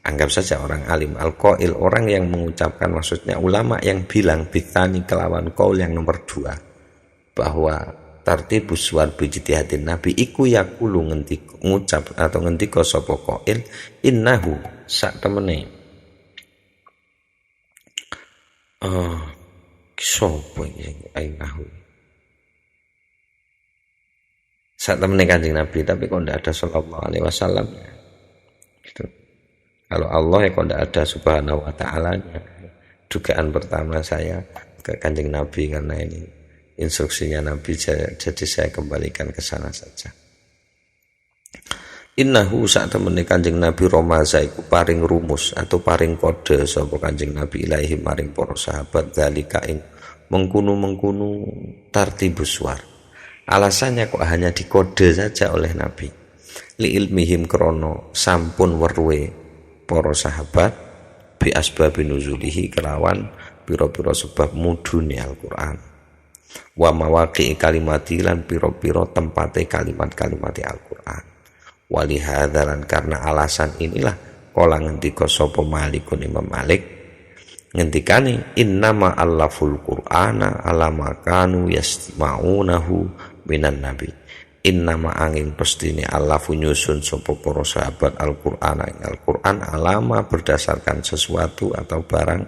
anggap saja orang alim, al-qail orang yang mengucapkan, maksudnya ulama yang bilang bitani kelawan qaul yang nomor 2 bahwa tartibus suwar bijtihadin nabi iku yaqulu ngucap atau ngendika sapa qail innahu sak temene sapa iki ainahu saat temennya Kanjeng Nabi, tapi kok tidak ada sallallahu alaihi wasallam gitu. Kalau Allah ya kok tidak ada subhanahu wa ta'alanya. Dugaan pertama saya ke Kanjeng Nabi karena ini instruksinya Nabi, jadi saya kembalikan ke sana saja. Innahu saat temene Kanjeng Nabi romaza iku paring rumus atau paring kode sapa Kanjeng Nabi ilaihi maring para sahabat zalika ing mengkunu tartibus suar. Alasannya kok hanya dikode saja oleh Nabi. Li ilmihim krono sampun weruhe para sahabat bi asbabin nuzulihi kelawan pira-pira sebab mudune Al-Qur'an. Wa mawaqi kalimati lan pira-pira tempate kalimat-kalimat Al-Qur'an. Walihadzalan karena alasan inilah kala ngendika sapa Malikun Imam Malik ngendikane innama allaful qur'ana alama kanu yasma'unahu minan nabi. Innama angin pestine allafu nyusun sapa para sahabat Al-Qur'ana ing Al-Qur'an alama berdasarkan sesuatu atau barang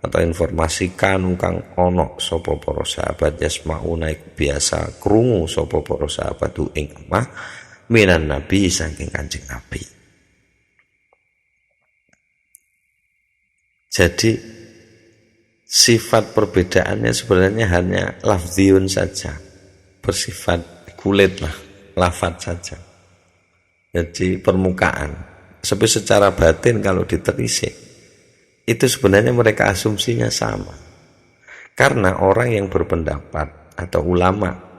atau informasi kanu kang ono sapa para sahabat yasma'una iku biasa krungu sapa para sahabat ing amah minan nabi saking Kanjeng Nabi. Jadi sifat perbedaannya sebenarnya hanya lafziun saja, bersifat kulit lah, lafaz saja. Jadi permukaan. Tapi secara batin kalau ditelisik itu sebenarnya mereka asumsinya sama. Karena orang yang berpendapat atau ulama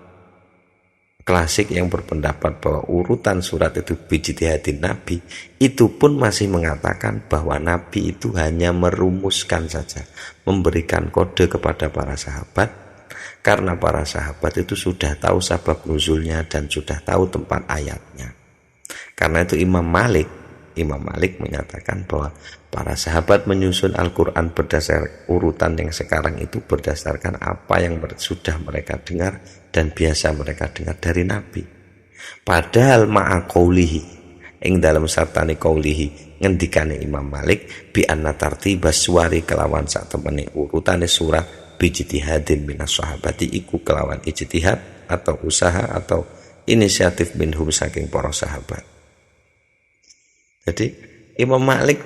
klasik yang berpendapat bahwa urutan surat itu bijtihadin Nabi, itu pun masih mengatakan bahwa Nabi itu hanya merumuskan saja, memberikan kode kepada para sahabat, karena para sahabat itu sudah tahu sabab nuzulnya dan sudah tahu tempat ayatnya. Karena itu Imam Malik menyatakan bahwa para sahabat menyusun Al-Quran berdasar urutan yang sekarang itu berdasarkan apa yang sudah mereka dengar dan biasa mereka dengar dari Nabi. Padahal ma'a qaulihi ing dalam sartane qaulihi ngendikane Imam Malik bi anna tartibas suwari kelawan sak temene urutane surah bijtihadin minas sahabati iku kelawan ijtihad atau usaha atau inisiatif minhum saking para sahabat. Jadi Imam Malik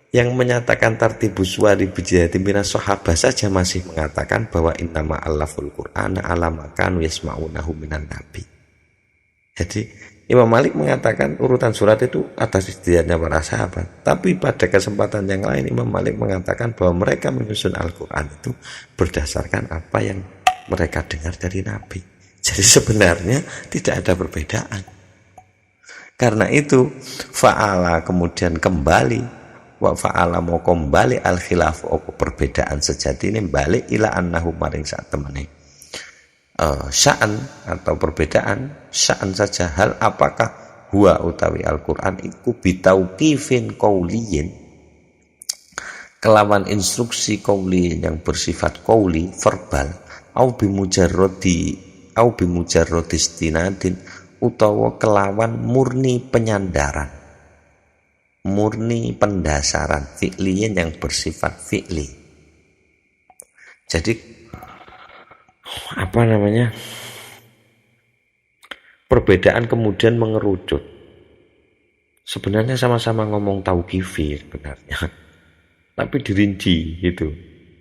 yang menyatakan tartibus suwari bijtihadin minas sahabah saja masih mengatakan bahwa innama allaful qur'ana alama kanu yasma'unahu minan nabi. Jadi Imam Malik mengatakan urutan surat itu atas ijtihadnya para sahabat. Tapi pada kesempatan yang lain Imam Malik mengatakan bahwa mereka menyusun Al-Quran itu berdasarkan apa yang mereka dengar dari Nabi. Jadi sebenarnya tidak ada perbedaan. Karena itu fa'ala kemudian kembali wa fa'ala mau kembali al-khilaf perbedaan sejati ini balik ila annahu maring saat temene sya'an atau perbedaan sya'an saja hal apakah huwa utawi Al-Qur'an iku bitauqifin qauliyin kelawan instruksi qauli yang bersifat qauli verbal au bimujarradi istinadin utawa kelawan murni penyandaran, murni pendasaran fi'liyin yang bersifat fi'li. Jadi perbedaan kemudian mengerucut. Sebenarnya sama-sama ngomong tauqifi sebenarnya, tapi dirinci gitu.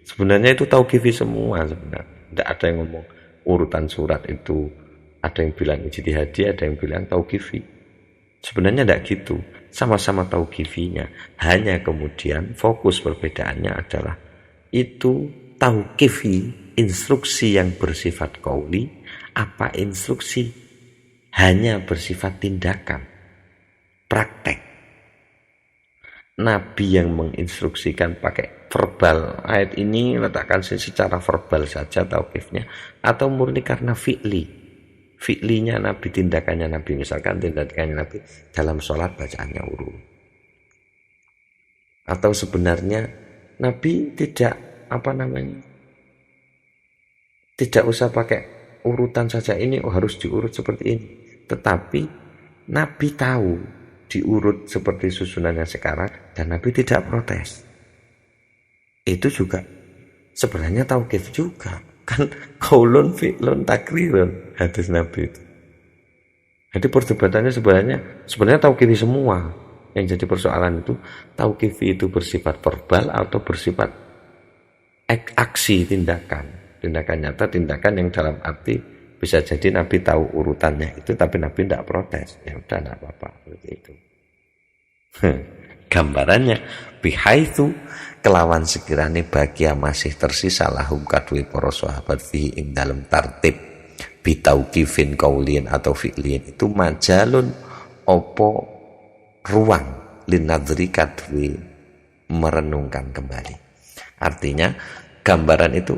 Sebenarnya itu tauqifi semua sebenarnya. Tidak ada yang ngomong urutan surat itu. Ada yang bilang ijtihadi, ada yang bilang tauqifi. Sebenarnya tidak gitu, sama-sama tauqifinya. Hanya kemudian fokus perbedaannya adalah itu tauqifi, instruksi yang bersifat qauli, apa instruksi hanya bersifat tindakan, praktek. Nabi yang menginstruksikan pakai verbal, ayat ini letakkan secara verbal saja tauqifnya, atau murni karena fi'linya Nabi, tindakannya Nabi, misalkan tindakannya Nabi dalam sholat bacaannya urut. Atau sebenarnya Nabi tidak tidak usah pakai urutan saja ini harus diurut seperti ini, tetapi Nabi tahu diurut seperti susunannya sekarang dan Nabi tidak protes. Itu juga sebenarnya tauqif juga. Kan qaulun fi'lun takrirun hadis Nabi itu. Jadi perdebatannya sebenarnya tauqifi semua. Yang jadi persoalan itu tauqifi itu bersifat verbal atau bersifat aksi, tindakan nyata, tindakan yang dalam arti bisa jadi Nabi tahu urutannya itu tapi Nabi tidak protes, ya udah tidak apa-apa seperti itu. Gambarannya bihaitsu kelawan sekiranya bagia masih tersisa lahum kadui para sahabat fi ing dalam tartib bitauqifin qaulin atau fi'lin itu majalun opo ruang linadri kadwi merenungkan kembali. Artinya gambaran itu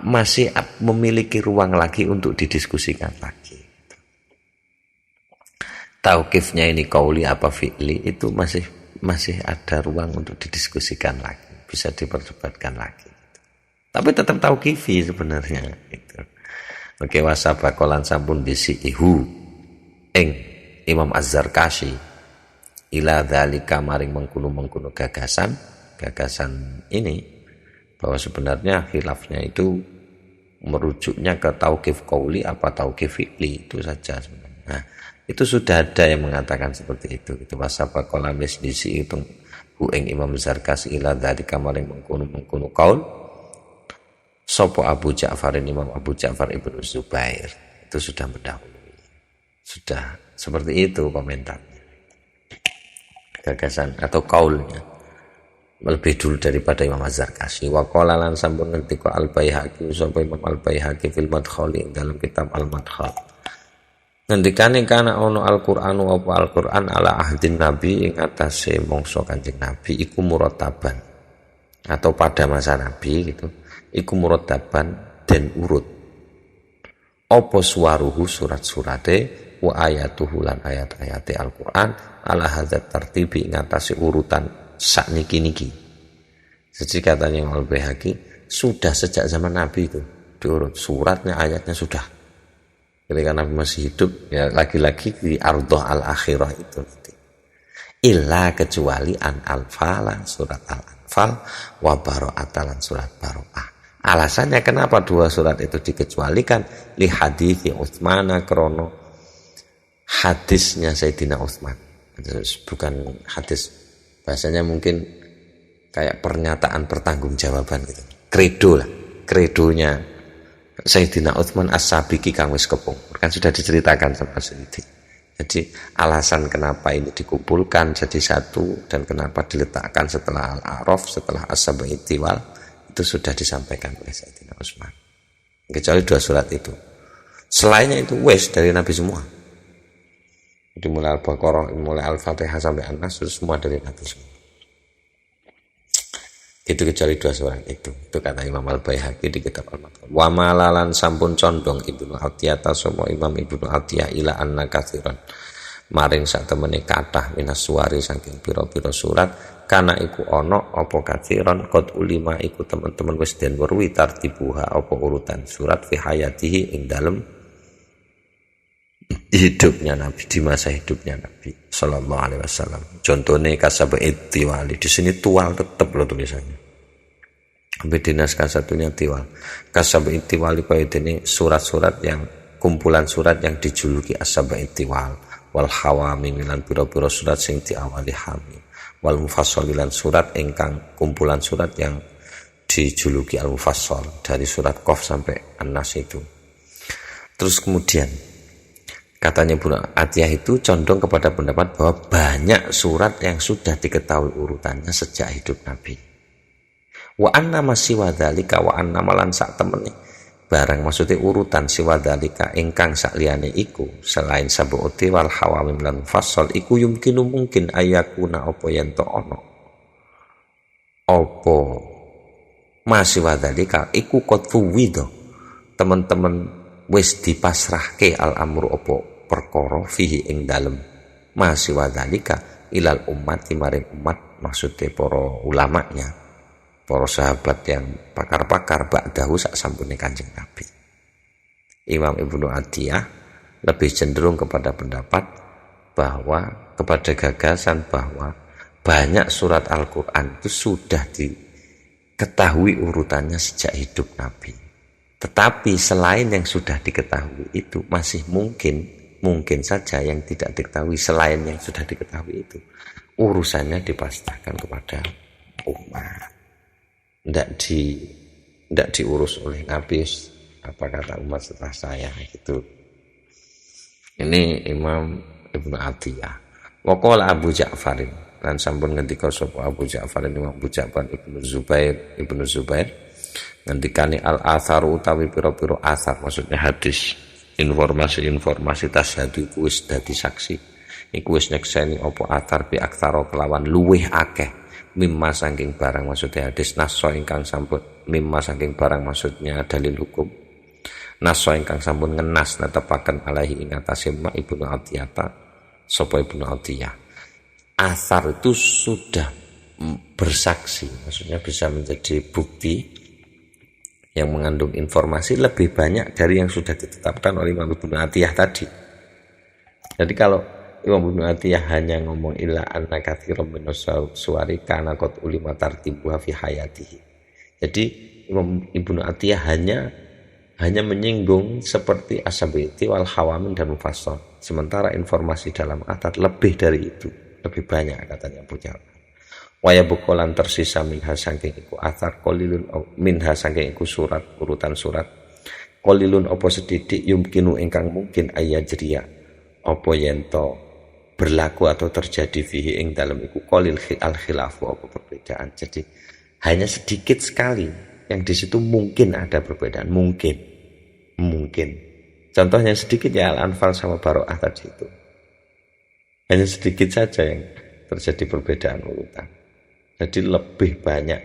masih memiliki ruang lagi untuk didiskusikan lagi. Tauqifnya ini qauli apa fi'li itu masih ada ruang untuk didiskusikan lagi, bisa diperdebatkan lagi. Tapi tetap tauqifi sebenarnya itu. Oke, wasabakolan sampun disiihu ing Imam Az-Zarkashi ila dzalika maring mengkuno gagasan ini bahwa sebenarnya khilafnya itu merujuknya ke tauqif qauli apa tauqif fi'li itu saja sebenarnya. Nah, itu sudah ada yang mengatakan seperti itu. Itu wasabakolan disi itu ing Imam Az-Zarkashi ila dzalika maring mengkuno qaul sopo Abu Ja'farin Imam Abu Ja'far Ibnu Zubair itu sudah mendahului. Sudah seperti itu komentarnya. Gagasan atau kaulnya lebih dulu daripada Imam Az-Zarkashi. Wa qala lan sampun ngendika Al-Baihaqi sapa Imam Al-Baihaqi fil Madkhal dalam kitab Al-Madkhal. Ngendikane kana ono Al-Qur'anu apa Al-Qur'an ala ahdin Nabi ing atase mangsa Kanjeng Nabi iku murattaban atau pada masa Nabi gitu. Iku murattaban dan urut. Apa suwaruhu surat-surate wa ayatuhu lan ayat-ayate Al-Qur'an ala hadzat tartibi ngatasi urutan sakniki-niki. Jadi katanya Imam Al-Baihaqi sudah sejak zaman Nabi itu diurut suratnya, ayatnya sudah. Ketika Nabi masih hidup ya lagi-lagi di ardhah al-akhirah itu. Illa kecuali an-Anfal surat Al-Anfal wa Bara'atan surat Bara'ah. Alasannya kenapa dua surat itu dikecualikan li hadithi Utsman krono hadisnya Sayyidina Utsman. Bukan hadis, bahasanya mungkin kayak pernyataan pertanggungjawaban gitu. Kredo lah, kredonya Sayyidina Utsman As-Sabiqi kang wis kepung. Kan sudah diceritakan sama Sayyidi. Jadi alasan kenapa ini dikumpulkan jadi satu dan kenapa diletakkan setelah Al-A'raf, setelah As-Sabi'i Tiwal itu sudah disampaikan oleh Sayyidina Utsman. Kecuali dua surat itu. Selainnya itu wes dari Nabi semua. Jadi mulai Al-Baqarah, mulai Al-Fatihah sampai An-Nas semua dari Nabi semua. Itu kecuali dua surat itu. Itu kata Imam Al-Baihaqi di kitab Al-Madkhal. Wa malalan sampun condong Ibnu Atiyah tasawwa Imam Ibnu Atiyah ila anna katsiran. Maring sak temene kathah minas suwari saking pira-pira surat kana iku ana apa katsiran qad ulima iku teman-teman wis den weruhi tartibuha apa urutan surat fi hayatihi ing dalem hidupnya Nabi, di masa hidupnya Nabi sallallahu alaihi wasallam. Contohnya Kasaba'i Tiwali, di sini tual tetap loh tulisannya. Ambil di naskah satunya Tiwal. Kasaba'i Tiwali kaya ini surat-surat yang kumpulan surat yang dijuluki As-Saba'i Tiwal. Wal hawami milan pira-pira surat sing diawali hamim. Wal mufassalilan surat ingkang kumpulan surat yang dijuluki Al-Mufassal dari surat Qaf sampai An-Nas itu. Terus kemudian katanya Ibnu Atiyah itu condong kepada pendapat bahwa banyak surat yang sudah diketahui urutannya sejak hidup Nabi. Wa anna masiwadzalika wa anna malan sak temene barang maksudnya urutan siwadzalika ingkang sak liyane iku selain sabuti wal hawamim lan mufassal iku yumkinu mungkin ayakuna apa yen to ana apa masiwadzalika iku qatfuwido teman-teman wis dipasrahke al amru apa perkara fihi ing dalem masiwadzalika ilal ummati maring umat maksudnya para ulamanya, para sahabat yang pakar-pakar ba'dahu sak sampune Kanjeng Nabi. Imam Ibnu Atiyah lebih cenderung kepada pendapat bahwa kepada gagasan bahwa banyak surat Al-Qur'an itu sudah diketahui urutannya sejak hidup Nabi. Tetapi selain yang sudah diketahui itu masih mungkin mungkin saja yang tidak diketahui selain yang sudah diketahui itu urusannya dipasrahkan kepada umat, tidak diurus oleh Nabi. Apa kata umat setelah saya gitu. Ini Imam Ibnu Atiyah. Wa qala Abu Ja'farin, lan sampun ngendika sapa Abu Ja'far Imam Abu Ja'far Ibnu Zubair ngendikane al-atharu utawi pira-pira athar, maksudnya hadis, informasi tasyhadu iku wis dadi saksi, iku wis nyekseni apa athar bi aktsara kelawan luweh akeh mimma saking barang, maksudnya hadis naso ingkang sampun mimma saking barang, maksudnya dalil hukum naso ingkang sampun ngenas netepaken alaihi ing atase Ibnu Atiyah sapa Ibnu Atiyah. Athar itu sudah bersaksi, maksudnya bisa menjadi bukti yang mengandung informasi lebih banyak dari yang sudah ditetapkan oleh Imam Ibnu Atiyah tadi. Jadi kalau Imam Ibnu Atiyah hanya ngomong illa anna katsiran minas suwari kana qad ulima tartibuha fi hayatihi. Jadi Imam Ibnu Atiyah hanya menyinggung seperti asabiti wal hawamin dan mufassal. Sementara informasi dalam atat lebih dari itu, lebih banyak katanya Abu Ja'far. Waya bukolan tersisa minha saking iku athar qalilun minha saking iku surat, urutan surat qalilun apa sedidik yumkinu ingkang mungkin ayajriya apa yento berlaku atau terjadi fihi ing dalam iku qalil al khilafu apa perbedaan. Jadi hanya sedikit sekali yang di situ mungkin ada perbedaan, mungkin contohnya sedikit ya Al-Anfal sama Baroah tadi itu, hanya sedikit saja yang terjadi perbedaan urutan. Jadi lebih banyak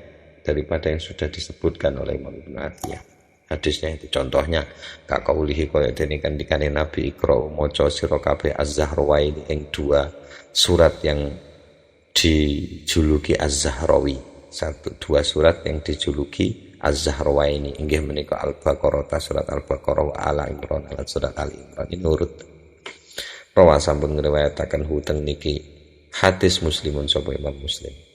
daripada yang sudah disebutkan oleh Imam Ibnu Atiyah. Hadisnya itu contohnya kak kaulihi kaya dene kandikane Nabi Iqra maca sira kabeh Az-Zahrawaini ing dua surat yang dijuluki Az-Zahrawi. Dua surat yang dijuluki Az-Zahrawaini inggih menika Al-Baqarah surat Al-Baqarah wa Ala Imran surat Al-Imran. Ini nurut rawa sampun ngriwayataken huteng niki hadis Muslimun sapa Imam Muslim.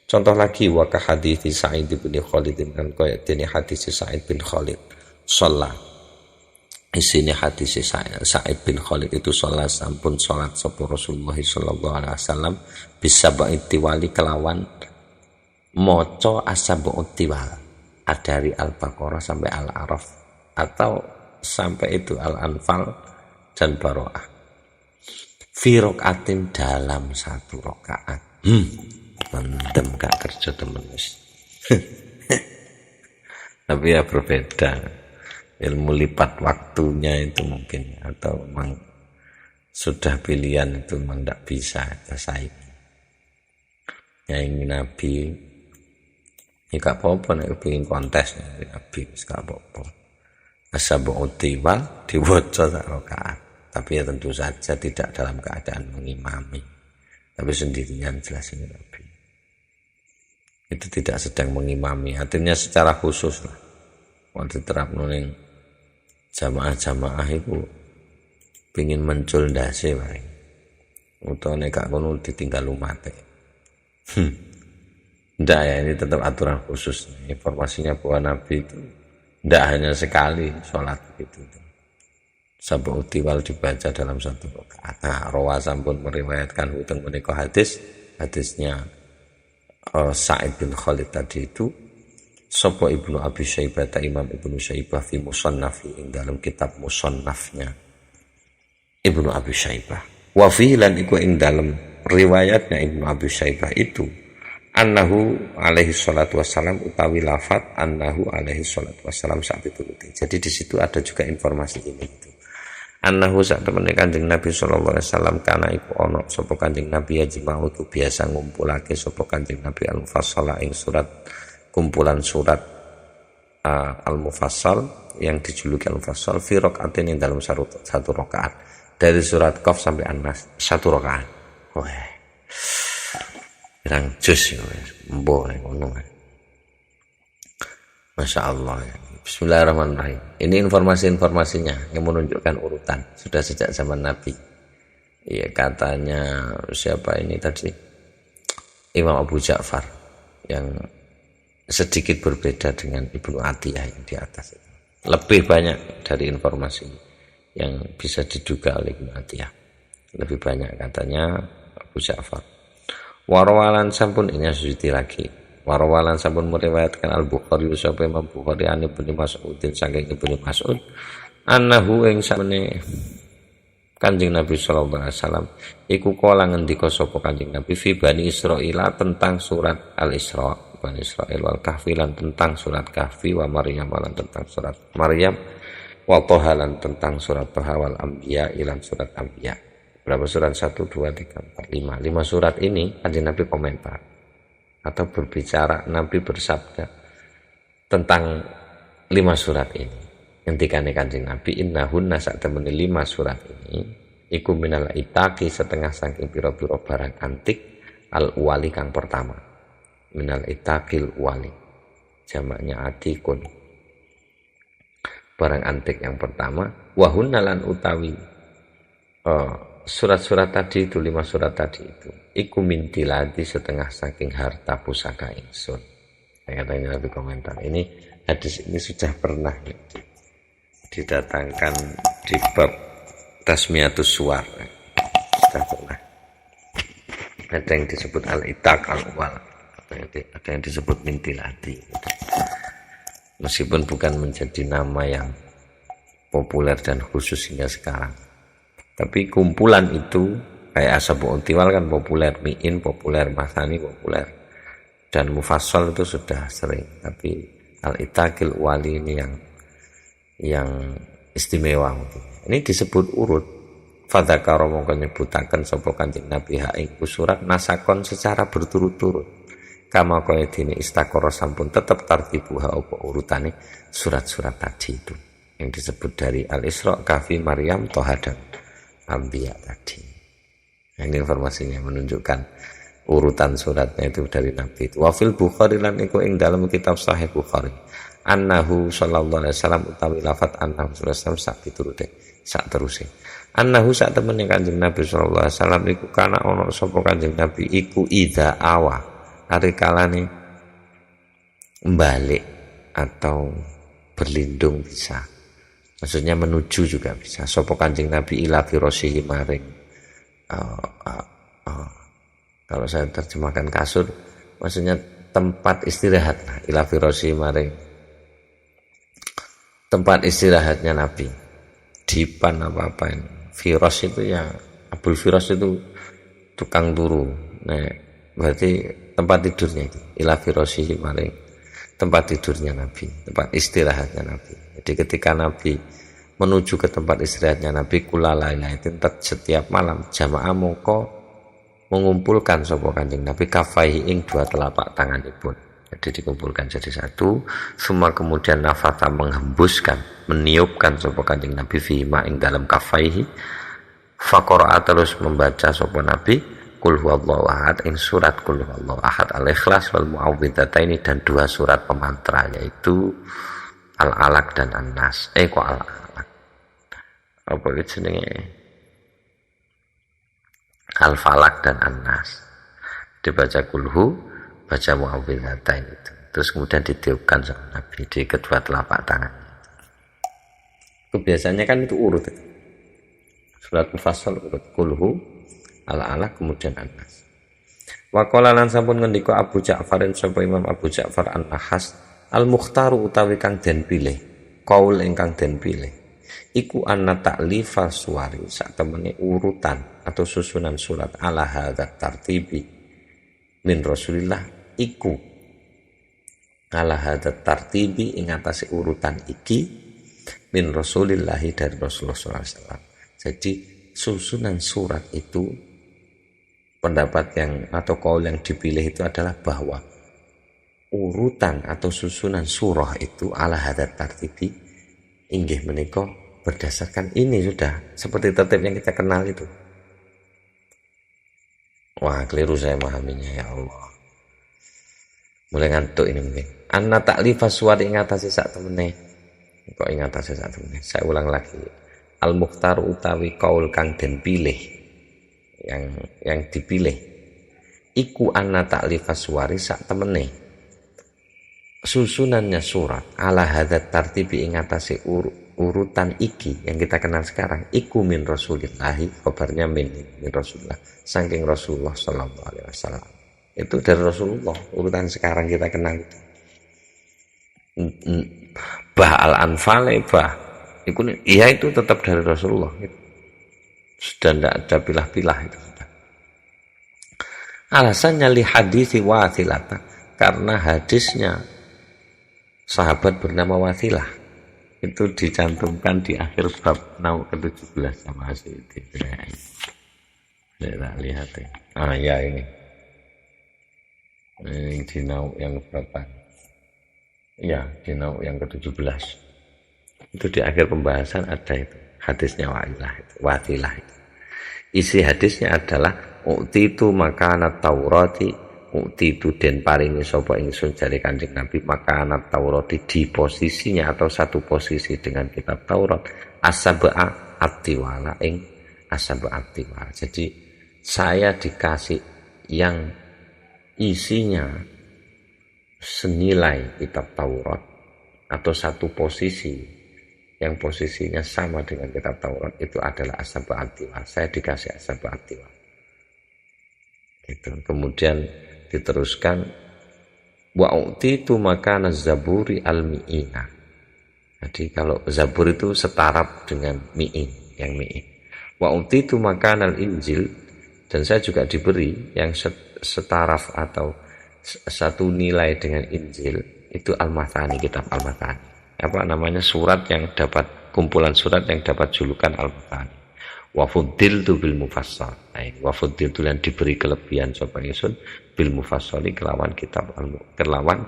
Contoh lagi wa ka hadits Sa'id bin Khalid kan kaya dene hadis Sa'id bin Khalid sholat. Isine hadis Sa'id bin Khalid itu sholat sampun sholat sapa Rasulullah sallallahu alaihi wasallam bisa ba'itiwali kelawan maca as-sab'ut tiwal dari Al-Baqarah sampai Al-A'raf atau sampai itu Al-Anfal dan Baroah. Fi raqatin dalam satu rakaat. Mendem gak kerja temen tapi ya berbeda ilmu lipat waktunya itu mungkin, atau memang sudah pilihan itu memang tidak bisa saiki nyanyi Nabi ini gak apa-apa nek pengen kontes Nabi gak apa-apa asab'ut tiwal diwaca sak rakaat, tapi ya tentu saja tidak dalam keadaan mengimami, tapi sendirian jelas ini Nabi itu tidak sedang mengimami, artinya secara khusus lah. Waktu terap nuning jamaah-jamaah itu pingin muncul ndase wae. Utawa nek gak ngono ditinggal umate. Ndak ya, ini tetap aturan khusus. Informasinya bahwa Nabi itu ndak hanya sekali sholat begitu. Sab'ut tiwal dibaca dalam satu rakaat. Nah, rawa sampun meriwayatkan huteng menika hadisnya Sa'id bin Khalid tadi itu sapa Ibnu Abi Syaibah Imam Ibnu Syaibah fi musannafi ing dalam kitab musannafnya Ibnu Abi Syaibah wa fi lan iku ing dalam riwayatnya Ibnu Abi Syaibah itu annahu alaihi salatu wassalam utawi lafat annahu alaihi salatu wassalam saat itu. Jadi di situ ada juga informasi ini itu. Annahu sak temene Kanjeng Nabi sallallahu alaihi wasallam kana iku ana sapa Kanjeng Nabi yajma'u iku biasa ngumpulake sapa Kanjeng Nabi al-mufassala ing surat kumpulan surat al-mufassal yang dijuluki al-mufassal fi rakaatin ing dalam satu rakaat dari surat Qaf sampai An-Nas satu rakaat. Wah. Pirang juz ya mbok ngono. Masyaallah ya. Bismillahirrahmanirrahim. Ini informasi-informasinya yang menunjukkan urutan sudah sejak zaman Nabi. Iya, katanya siapa ini tadi? Imam Abu Ja'far yang sedikit berbeda dengan Ibnu Atiyah yang di atas itu. Lebih banyak dari informasi yang bisa diduga oleh Ibnu Atiyah. Lebih banyak katanya Abu Ja'far. Warwalan sampun ini Suyuti lagi. Warwalan sampun meriwayatkan Al-Bukhari sapa Imam Bukhari an Ibnu Mas'udin saking Ibnu Mas'ud annahu ing samene Kanjeng Nabi sallallahu alaihi wasallam iku kala ngendika sapa Kanjeng Nabi fi Bani Israil tentang surat Al-Isra, Bani Israil wal Kahfi lan tentang surat Kahfi wa Maryam lan tentang surat Maryam wa Thaha lan tentang surat Thaha wal Anbiya ilan surat Anbiya. Berapa surat? 1 2 3 4 5. 5 surat ini Kanjeng Nabi komentar atau berbicara, Nabi bersabda tentang 5 surat ini. Ngendikane Kanjeng Nabi innahunna sak temene 5 surat ini iku minal itaqi setengah saking pira-pira barang antik al wali kang pertama. Minal itaqil wali. Jamaknya atikun. Barang antik yang pertama wahunna lan utawi surat-surat tadi itu 5 surat tadi itu iku mintiladi setengah saking harta pusaka ingsun. Katanya Nabi komentar ini hadis ini sudah pernah didatangkan di bab Tasmiyatus Suwar, sudah pernah ada yang disebut al-itaq al-wal, ada yang disebut mintiladi, meskipun bukan menjadi nama yang populer dan khusus hingga sekarang, tapi kumpulan itu kayak Ashabul Tiwal kan populer, Mi'in populer, Masani populer, dan Mufassal itu sudah sering. Tapi Al-Itaqil Wali ini yang istimewa mungkin. Ini disebut urut. Fadzakara mongko nyebutaken sapa Kanjeng Nabi ha ing surat nasakon secara berturut-turut. Kama kaya dene istakara sampun tetep tartibuha apa urutane surat-surat tadi itu. Yang disebut dari Al-Isra, Kahfi, Maryam, Thaha dan Anbiya tadi. Nah, ini informasinya menunjukkan urutan suratnya itu dari Nabi itu. Wa fil Bukhari lan iku ing dalam kitab Sahih Bukhari. Annahu sallallahu alaihi wasallam utawi lafat annahu sallallahu alaihi wasallam sak piturute sak teruse. Annahu sak temene Kanjeng Nabi sallallahu alaihi wasallam iku kana ana sapa Kanjeng Nabi iku idza awa ari kalane balik atau berlindung bisa. Maksudnya menuju juga bisa. Sapa Kanjeng Nabi ila firasihi maring kalau saya terjemahkan kasur, maksudnya tempat istirahat. Ila firasihi maring tempat istirahatnya Nabi. Dipan apa-apa ini. Firas itu ya, Abul Firas itu tukang turu. Nah, berarti tempat tidurnya itu. Ila firasihi maring tempat tidurnya Nabi, tempat istirahatnya Nabi. Jadi ketika Nabi menuju ke tempat istirahatnya Nabi kula lailatin setiap malam jamaah mongko mengumpulkan sapa Kanjeng Nabi kafaihi ing 2 telapak tanganipun. Jadi dikumpulkan jadi satu, semua kemudian nafata menghembuskan, meniupkan sapa Kanjeng Nabi fima ing dalam kafaihi. Faqara terus membaca sapa Nabi Qul huwallahu ahad ing surat Qul huwallahu ahad al-ikhlas wal muawwidhataini dan 2 surat pemantra yaitu Al-Alaq dan An-Nas. Kok Al-Alaq? Apa itu jenenge? Al-Falaq dan An-Nas. Dibaca kulhu, baca muawwidhatain itu. Terus kemudian ditiupkan sama Nabi di kedua telapak tangan. Kebiasaannya kan itu urut itu. Surat Mufassal urut kulhu, Al-Alaq kemudian An-Nas. Wa qala lan sampun ngendika Abu Ja'farin sapa Imam Abu Ja'far An-Nahas Al-Mukhtaru utawi kang den pilih, kaul ingkang den pilih. Iku anna ta'lifa suwari sak temene urutan atau susunan surat ala hadzat tartibi min Rasulillah iku ala hadzat tartibi ing atase urutan iki min Rasulillah dari Rasulullah sallallahu alaihi wasallam. Jadi susunan surat itu pendapat yang atau kaul yang dipilih itu adalah bahwa urutan atau susunan surah itu ala hadzat tartibi inggih menika berdasarkan ini sudah seperti tertib yang kita kenal itu. Wah, keliru saya memahaminya ya Allah. Mulai ngantuk ini mungkin. Anna ta'lifa suwari ing atase sak temene. Kok ing atase sak temene. Saya ulang lagi. Al-Mukhtar utawi kaul kang den pilih. Yang dipilih. Iku anna ta'lifa suwari sak temene. Susunannya surat ala hadzat tartibi ing atase urutan iki yang kita kenal sekarang iku min rasulillahi, kabarnya min rasulullah, saking Rasulullah sallallahu alaihi wasallam. Itu dari Rasulullah urutan sekarang kita kenal itu. Bah al-anfal bah itu ya itu tetap dari Rasulullah gitu. Sudah tidak ada pilah-pilah itu sudah. Alasannya li hadisi Wathilata, karena hadisnya sahabat bernama Wathilah itu dicantumkan di akhir bab nau ke-17 sama Asy'iti. Saya lihat ya. Ya ini di nau yang berapa? Ya, di nau yang ke-17. Itu di akhir pembahasan ada itu hadisnya Wathilah itu. Isi hadisnya adalah u'titu makanat taurati, u'titu den paringi sapa ingsun jare Kanjeng Nabi makanat taurati, di posisinya atau satu posisi dengan kitab Taurat, as-sab'a at-tiwala ing as-sab'a at-tiwala. Jadi saya dikasih yang isinya senilai kitab Taurat atau satu posisi yang posisinya sama dengan kitab Taurat, itu adalah as-sab'a at-tiwal. Saya dikasih as-sab'a at-tiwal. Gitu. Kemudian diteruskan wa u'titu makana zaburi al-mi'ina. Jadi kalau zabur itu setaraf dengan mi'in, yang mi'in. Wa u'titu makana al-injil, dan saya juga diberi yang setaraf atau satu nilai dengan Injil, itu al-Mathani, kitab al-Mathani. Apa namanya, surat yang dapat, kumpulan surat yang dapat julukan al-Mathani. Wa fuddiltu bil mufassal. Nah, wa fuddiltu, yang diberi kelebihan sapa ingsun bil mufassali, kelawan kitab kelawan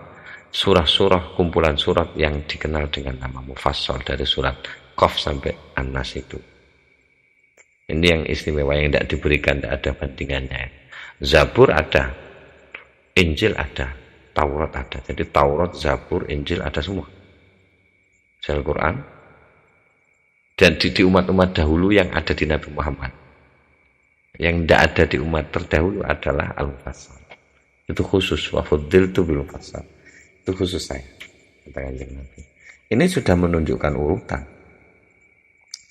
surah-surah, kumpulan surat yang dikenal dengan nama mufassal, dari surat Qaf sampai An-Nas itu. Ini yang istimewa, yang tidak diberikan, tidak ada bandingannya. Zabur ada, Injil ada, Taurat ada. Jadi Taurat, Zabur, Injil ada semua. Al-Quran. Dan di umat-umat dahulu yang ada di Nabi Muhammad. Yang tidak ada di umat terdahulu adalah Al-Mufassal. Itu khusus. Wa fuddiltu bil mufassal. Itu khusus saya. Kata Kanjeng Nabi. Ini sudah menunjukkan urutan.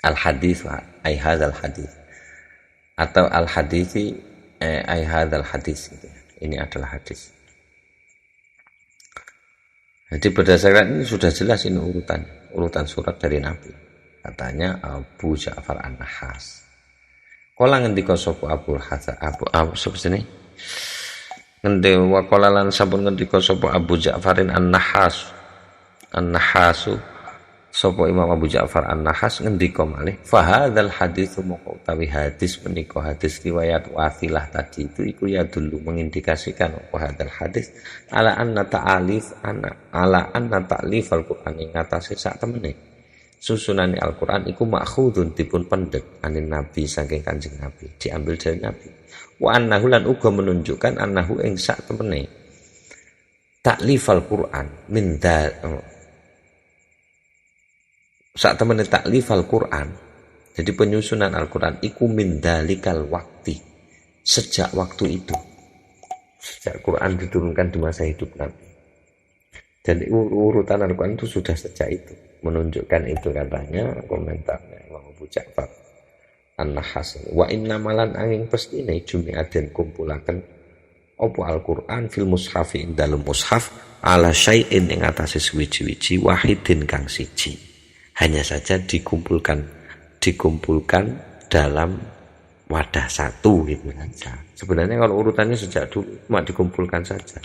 Al-hadis, ay hadzal hadis. Atau al-hadisi, ay hadzal hadis. Ini adalah hadis. Jadi berdasarkan ini sudah jelas ini urutan surat dari Nabi. Katanya Abu Ja'far An-Nahas. Kala ngendika sapa Abu sini. Wa qala lan sampun ngendika sapa Abu Ja'farin An-Nahas. An-Nahasu, sapa Imam Abu Ja'far An-Nahas ngendika malih, fa hadzal hadits moko utawi hadis menika, hadis riwayat Wathilah tadi itu iku ya dulu mengindikasikan apa hadzal hadis ala anna ta'alif al-Qur'an ing atase sak temene susunane Al-Qur'an iku makhudun dipun pendhet anin Nabi saking Kanjeng Nabi, diambil dari Nabi. Wa annahu lan uga menunjukkan annahu ing sak temene ta'lif al-Qur'an min saat temen taklif Al-Quran, jadi penyusunan Al-Quran iku min dalikal wakti, sejak waktu itu, sejak Quran diturunkan di masa hidup Nabi. Dan urutan Al-Quran itu sudah sejak itu, menunjukkan itu katanya komentarnya Imam Abu Ja'far An-Nahas. Wa inna malan angin pestine jumi'aden kumpulaken opo Al-Quran fil mushafi ing dalem mushaf ala syai'in ing atase suwiji-wiji wahidin kang siji. Hanya saja dikumpulkan dalam wadah satu gitu saja. Sebenarnya kalau urutannya sejak dulu cuma dikumpulkan saja.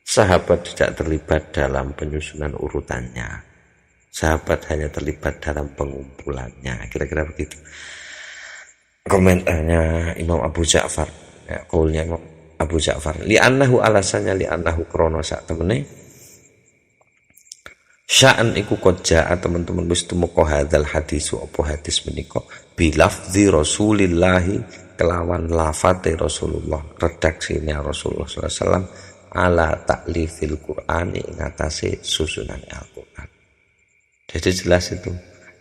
Sahabat tidak terlibat dalam penyusunan urutannya. Sahabat hanya terlibat dalam pengumpulannya. Kira-kira begitu. Komentarnya Imam Abu Ja'far, ya, kaulnya Imam Abu Ja'far. Li'annahu alasannya li'annahu krono sak temene sya'an iku koja teman-teman wis tumeka hadzal hadis apa hadis menika bilafzi Rasulillahi kelawan lafate Rasulullah, redaksinya Rasulullah sallallahu alaihi wasallam ala ta'lifil Qur'ani ing atase susunan Al-Qur'an. Jadi jelas itu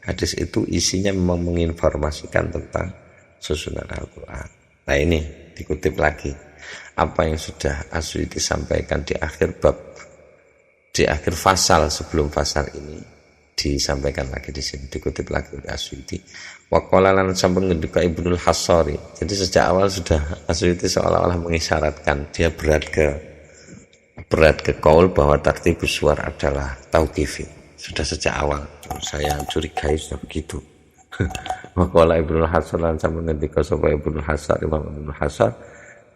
hadis itu isinya memang menginformasikan tentang susunan Al-Qur'an. Nah ini dikutip lagi apa yang sudah Asy'iti sampaikan di akhir bab, di akhir fasal sebelum fasal ini, disampaikan lagi di sini, dikutip lagi oleh Asyuti. Wa qala lan sampun ngendika Ibnul Hassari. Jadi sejak awal sudah Asyuti seolah-olah mengisyaratkan dia berat ke kaul bahwa tartibus suar adalah tauqifi. Sudah sejak awal saya curigai sudah begitu. Wa qala Ibnul Hassar lan sampun ngendika sapa Ibnul Hassar, Imam Ibnul Hassar,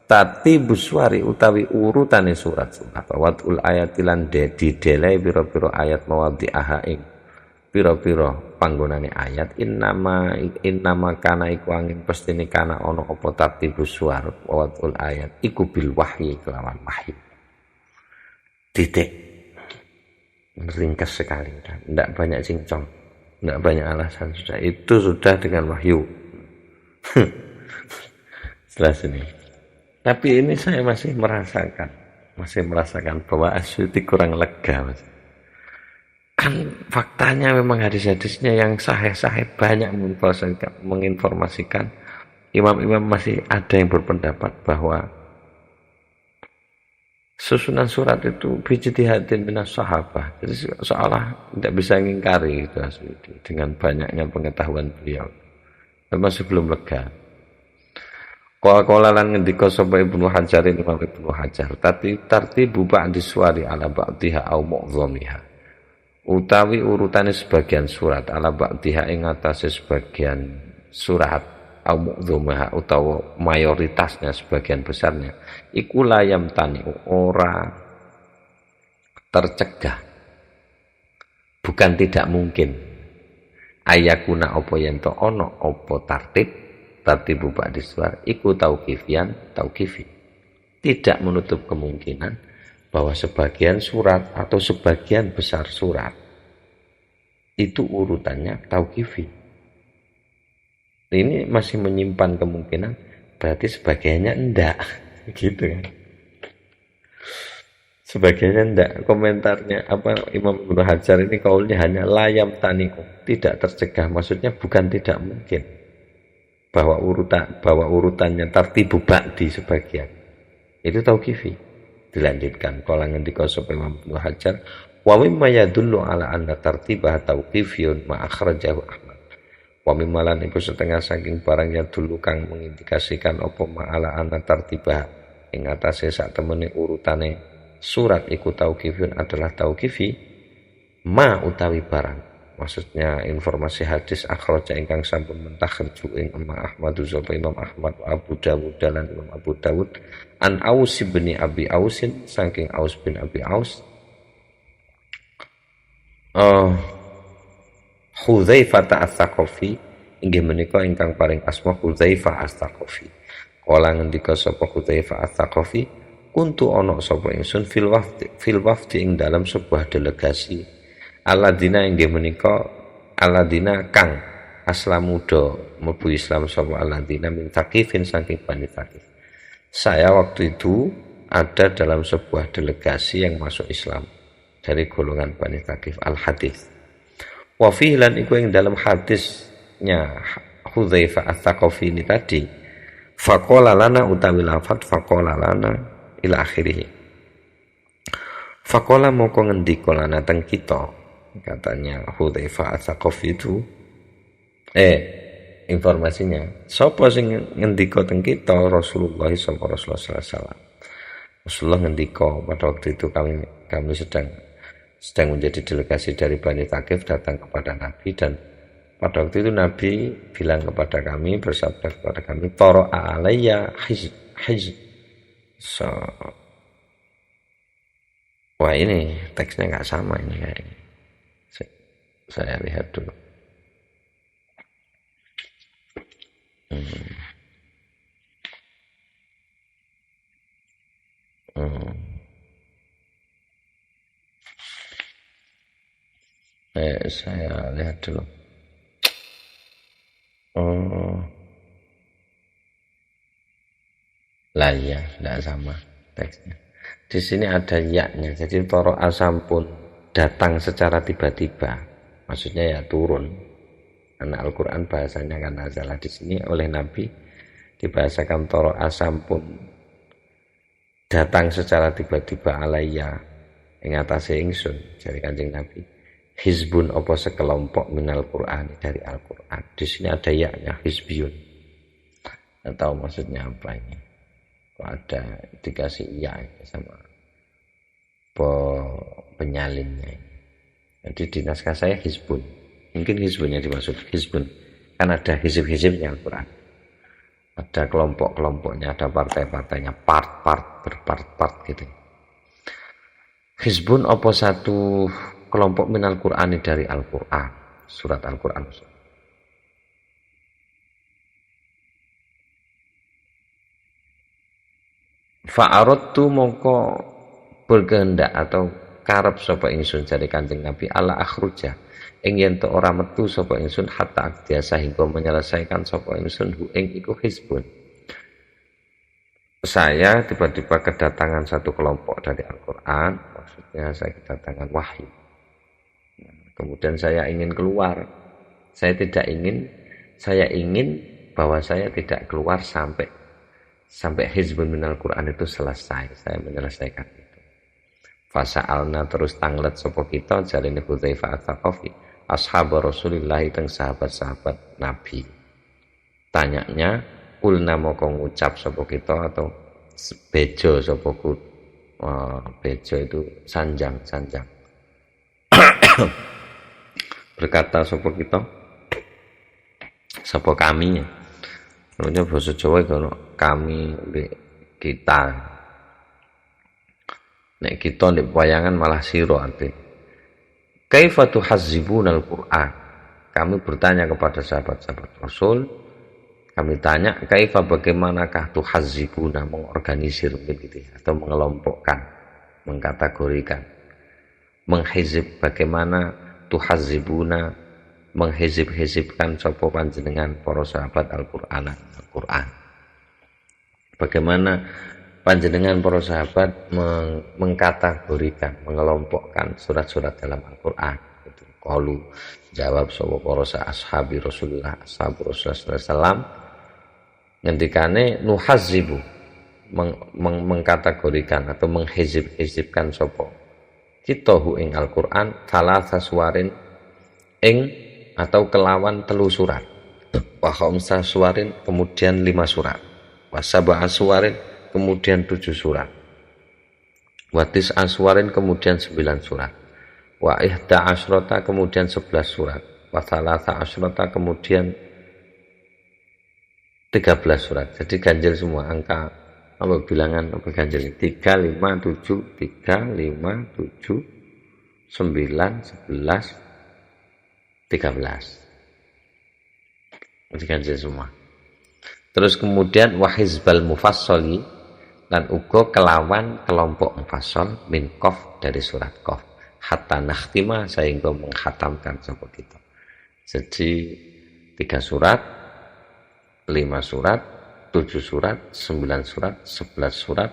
tartibus suari utawi urutane surat-surat wadul ayati lan didelai pira-pira ayat mawadhi'aha ing pira-pira panggonane ayat innama kana iku angin pestine kana ana apa tartibus suar wadul ayat iku bil wahyi kelawan wahyu. Titik. Ringkas sekali, tidak banyak cincong, tidak banyak alasan, sudah itu sudah dengan wahyu. Setelah sini. Tapi ini saya masih merasakan bahwa Asyuti kurang lega, Mas. Kan faktanya memang hadis-hadisnya yang sahih-sahih banyak menginformasikan. Imam-imam masih ada yang berpendapat bahwa susunan surat itu bijtihatin minas sahabah. Jadi seolah tidak bisa mengingkari itu Asyuti dengan banyaknya pengetahuan beliau. Masih belum lega. Qala lan ngendika sapa Ibnu Hajar, Imam Ibnu Hajar, tartibu ba'di suwari ala ba'diha au mu'dhamiha. Utawi urutane sebagian surat ala ba'diha ing atase sebagian surat au mu'dhamiha utawa mayoritasnya sebagian besarnya iku layam tani ora tercegah, bukan tidak mungkin ayakuna apa yen to ana apa tartibu ba'di suar iku tauqifi. Tidak menutup kemungkinan bahwa sebagian surat atau sebagian besar surat itu urutannya tauqifi. Ini masih menyimpan kemungkinan berarti sebagiannya enggak gitu kan. Sebagiannya enggak. Komentarnya apa Imam Ibnu Hajar ini kaulnya hanya layam taniku, tidak tercegah, maksudnya bukan tidak mungkin bahwa urutannya tartibu ba'di sebagian itu tauqifi. Dilanjutkan qala ngendika sapa Imam Ibnu Hajar wa mimma yadullu ala anna tartibah tauqifiyun ma akhrajahu Ahmad wa mimma lan iku setengah saking barang yang dulu kang mengindikasikan apa ma ala anna tartibah ing atase sak temene urutane surat iku tauqifiyun adalah tauqifi ma utawi barang. Maksudnya informasi hadis akhraja ingkang sampun mentakhriju ing Ahmad sapa Imam Ahmad wa Abu Dawud dan Imam Abu Dawud an Aus bin Abi Ausin saking Aus bin Abi Aus Hudzaifah Ats-Tsaqafi inggih menika ingkang paring asma Hudzaifah Ats-Tsaqafi. Kala ngendika sapa Hudzaifah Ats-Tsaqafi kuntu ana sapa ingsun fil wafdi ing dalam sebuah delegasi Aladina inggih menika aladina kang aslamudo mlebu Islam sapa aladina min Tsaqifin saking Bani Tsaqif. Saya waktu itu ada dalam sebuah delegasi yang masuk Islam dari golongan Bani Tsaqif al-hadis. Wa fihi lan iku ing dalam hadisnya Hudzaifah Ats-Tsaqafi ini tadi faqala lana utawi lafat faqala lana ila akhirih. Faqala moko ngendika lana teng kita katanya Hudzaifah Ats-Tsaqafi itu informasinya sapa sing ngendika teng kita Rasulullah sallallahu alaihi wasallam. Rasulullah ngendika pada waktu itu kami sedang menjadi delegasi dari Bani Tsaqif datang kepada Nabi, dan pada waktu itu Nabi bilang kepada kami, bersabda kepada kami, tara'a alayya hijj. So, wah ini teksnya nggak sama ini kayaknya. Saya lihat dulu. Saya lihat dulu. Lah iya, tidak sama teksnya. Di sini ada ya-nya, jadi toro'a sampun datang secara tiba-tiba. Maksudnya ya turun. Karena Al-Quran bahasanya kan nazalah, di sini oleh Nabi dibahasakan toro'a sampun datang secara tiba-tiba alayya ing atase ingsun, dari Kanjeng Nabi hizbun apa sekelompok minal Qur'an dari Al-Qur'an. Di sini ada ya-nya hizbiyun. Nggak tahu maksudnya apa ini. Kok ada dikasih ya sama penyalinnya. Jadi di naskah saya hizbun. Mungkin hizbunnya dimaksud hizbun. Kan ada hizib-hizibnya Al-Qur'an. Ada kelompok-kelompoknya, ada partai-partainya, part-part, berpart-part gitu. Hizbun apa satu kelompok minal Qur'ani dari Al-Qur'an, surat Al-Qur'an. Fa'aradtu mongko berkehendak atau karep sapa ingsun jare Kanjeng Nabi ala akhruja ing yen to ora metu sapa ingsun hatta akdia sehingga menyelesaikan sapa ingsun hu ing iku hizbun. Saya tiba-tiba kedatangan satu kelompok dari Al-Qur'an, maksudnya saya kedatangan wahyu. Kemudian saya ingin keluar. Saya ingin bahwa saya tidak keluar sampai hizbun minal Qur'an itu selesai. Saya menyelesaikan itu. Fasa'alna terus tanglet sapa kita jarine Hudzaifah Ats-Tsaqafi, ashabar Rasulillah teng sahabat-sahabat Nabi. Tanyanya, ulna moko ngucap sapa kita atau bejo sapa ku. Bejo itu sanjang. Berkata sapa kita, sapa kami. Namanya bahasa Jawa itu kami, kita. Nek kita ndek wayangan malah sira arti. Kaifa tuhazzibuna al-Qur'an? Kami bertanya kepada sahabat-sahabat Rasul. Kami tanya, kaifa bagaimanakah tuhazzibuna mengorganisir begitu atau mengelompokkan, mengkategorikan. Menghizib bagaimana tuhazzibuna menghizib-hizibkan sapa panjenengan para sahabat Al-Qur'an. Bagaimana panjenengan para sahabat mengkategorikan, mengelompokkan surat-surat dalam Al-Qur'an. Itu qalu jawab sapa para ashabi Rasulullah sallallahu alaihi wasallam ngendikane nuhazzibu mengkategorikan atau menghizib-hizibkan sapa kita hu ing Al-Qur'an thalatha suwarin ing atau kelawan telu surat, wa khamsa suwarin kemudian 5 surat, wa sab'a suwarin kemudian 7 surat, wa tis'a suwarin kemudian 9 surat, wa ihda asyrata kemudian 11 surat, wa thalatha asyrata kemudian 13 surat. Jadi ganjil semua angka apa bilangan apa ganjil 3 5 7 3 5 7 9 11 13. Jadi ganjil semua. Terus kemudian wahizbal mufassali lan uga kelawan kelompok mufassal min qaf dari surat qaf hatta nakhtima sehingga menghatamkan sapa kita. Jadi 3 surat, 5 surat, 7 surat, 9 surat, 11 surat,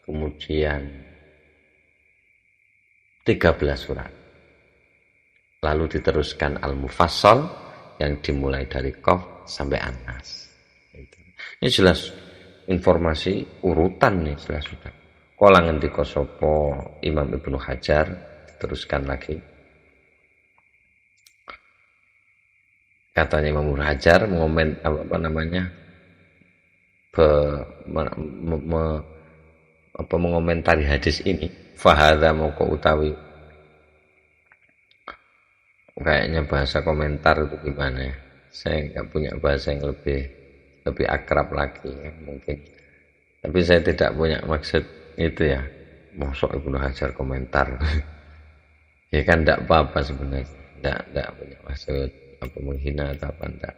kemudian 13 surat. Lalu diteruskan Al-Mufassal yang dimulai dari Qaf sampai An-Nas. Ini jelas informasi urutan nih jelas sudah. Kala ngendika sapa Imam Ibnu Hajar, teruskan lagi. Katanya Imam Ibnu Hajar mengomen mengomentari hadis ini. Fahadha moko utawi kayaknya bahasa komentar itu gimana ya? Saya nggak punya bahasa yang lebih akrab lagi ya, mungkin. Tapi saya tidak punya maksud itu ya. Mosok Ibnu Hajar komentar. Ya kan enggak apa-apa sebenarnya. Enggak punya maksud apa menghina atau apa enggak.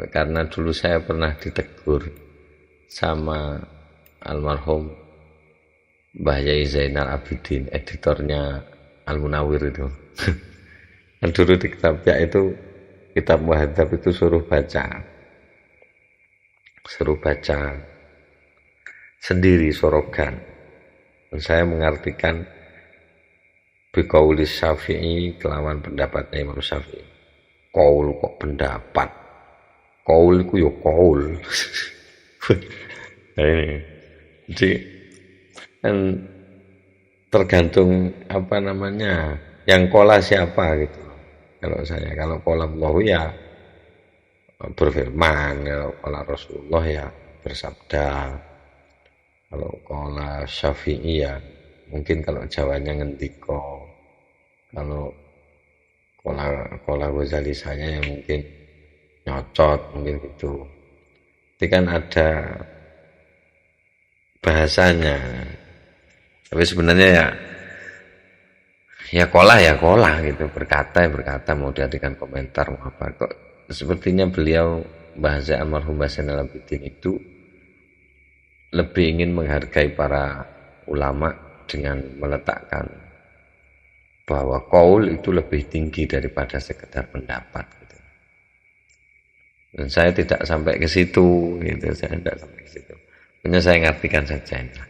Karena dulu saya pernah ditegur sama almarhum Mbah Yai Zainal Abidin, editornya Al-Munawwir itu. Dulu di kitab ya itu kitab Muhadzab itu suruh baca sendiri sorogan. Dan saya mengartikan biqaulis Syafi'i kelawan pendapatnya Imam Syafi'i. Qaul kok pendapat. Qaul iku yo qaul. Nah ini. Jadi kan tergantung apa namanya Yang kola siapa gitu. Kalau saya, kalau kola Allah ya berfirman, kalau kola Rasulullah ya bersabda, kalau kola Syafi'i ya mungkin kalau Jawanya ngendiko, kalau kola kola Ghazali saya ya mungkin nyocot mungkin gitu. Tapi kan ada bahasanya. Tapi sebenarnya ya kola gitu, berkata ya berkata, mau diartikan komentar mau apa kok. Sepertinya beliau bahasa almarhum Zainal Abidin itu lebih ingin menghargai para ulama dengan meletakkan bahwa qaul itu lebih tinggi daripada sekedar pendapat gitu. Dan saya tidak sampai ke situ gitu, saya tidak sampai ke situ. Hanya saya ngartikan saja ini.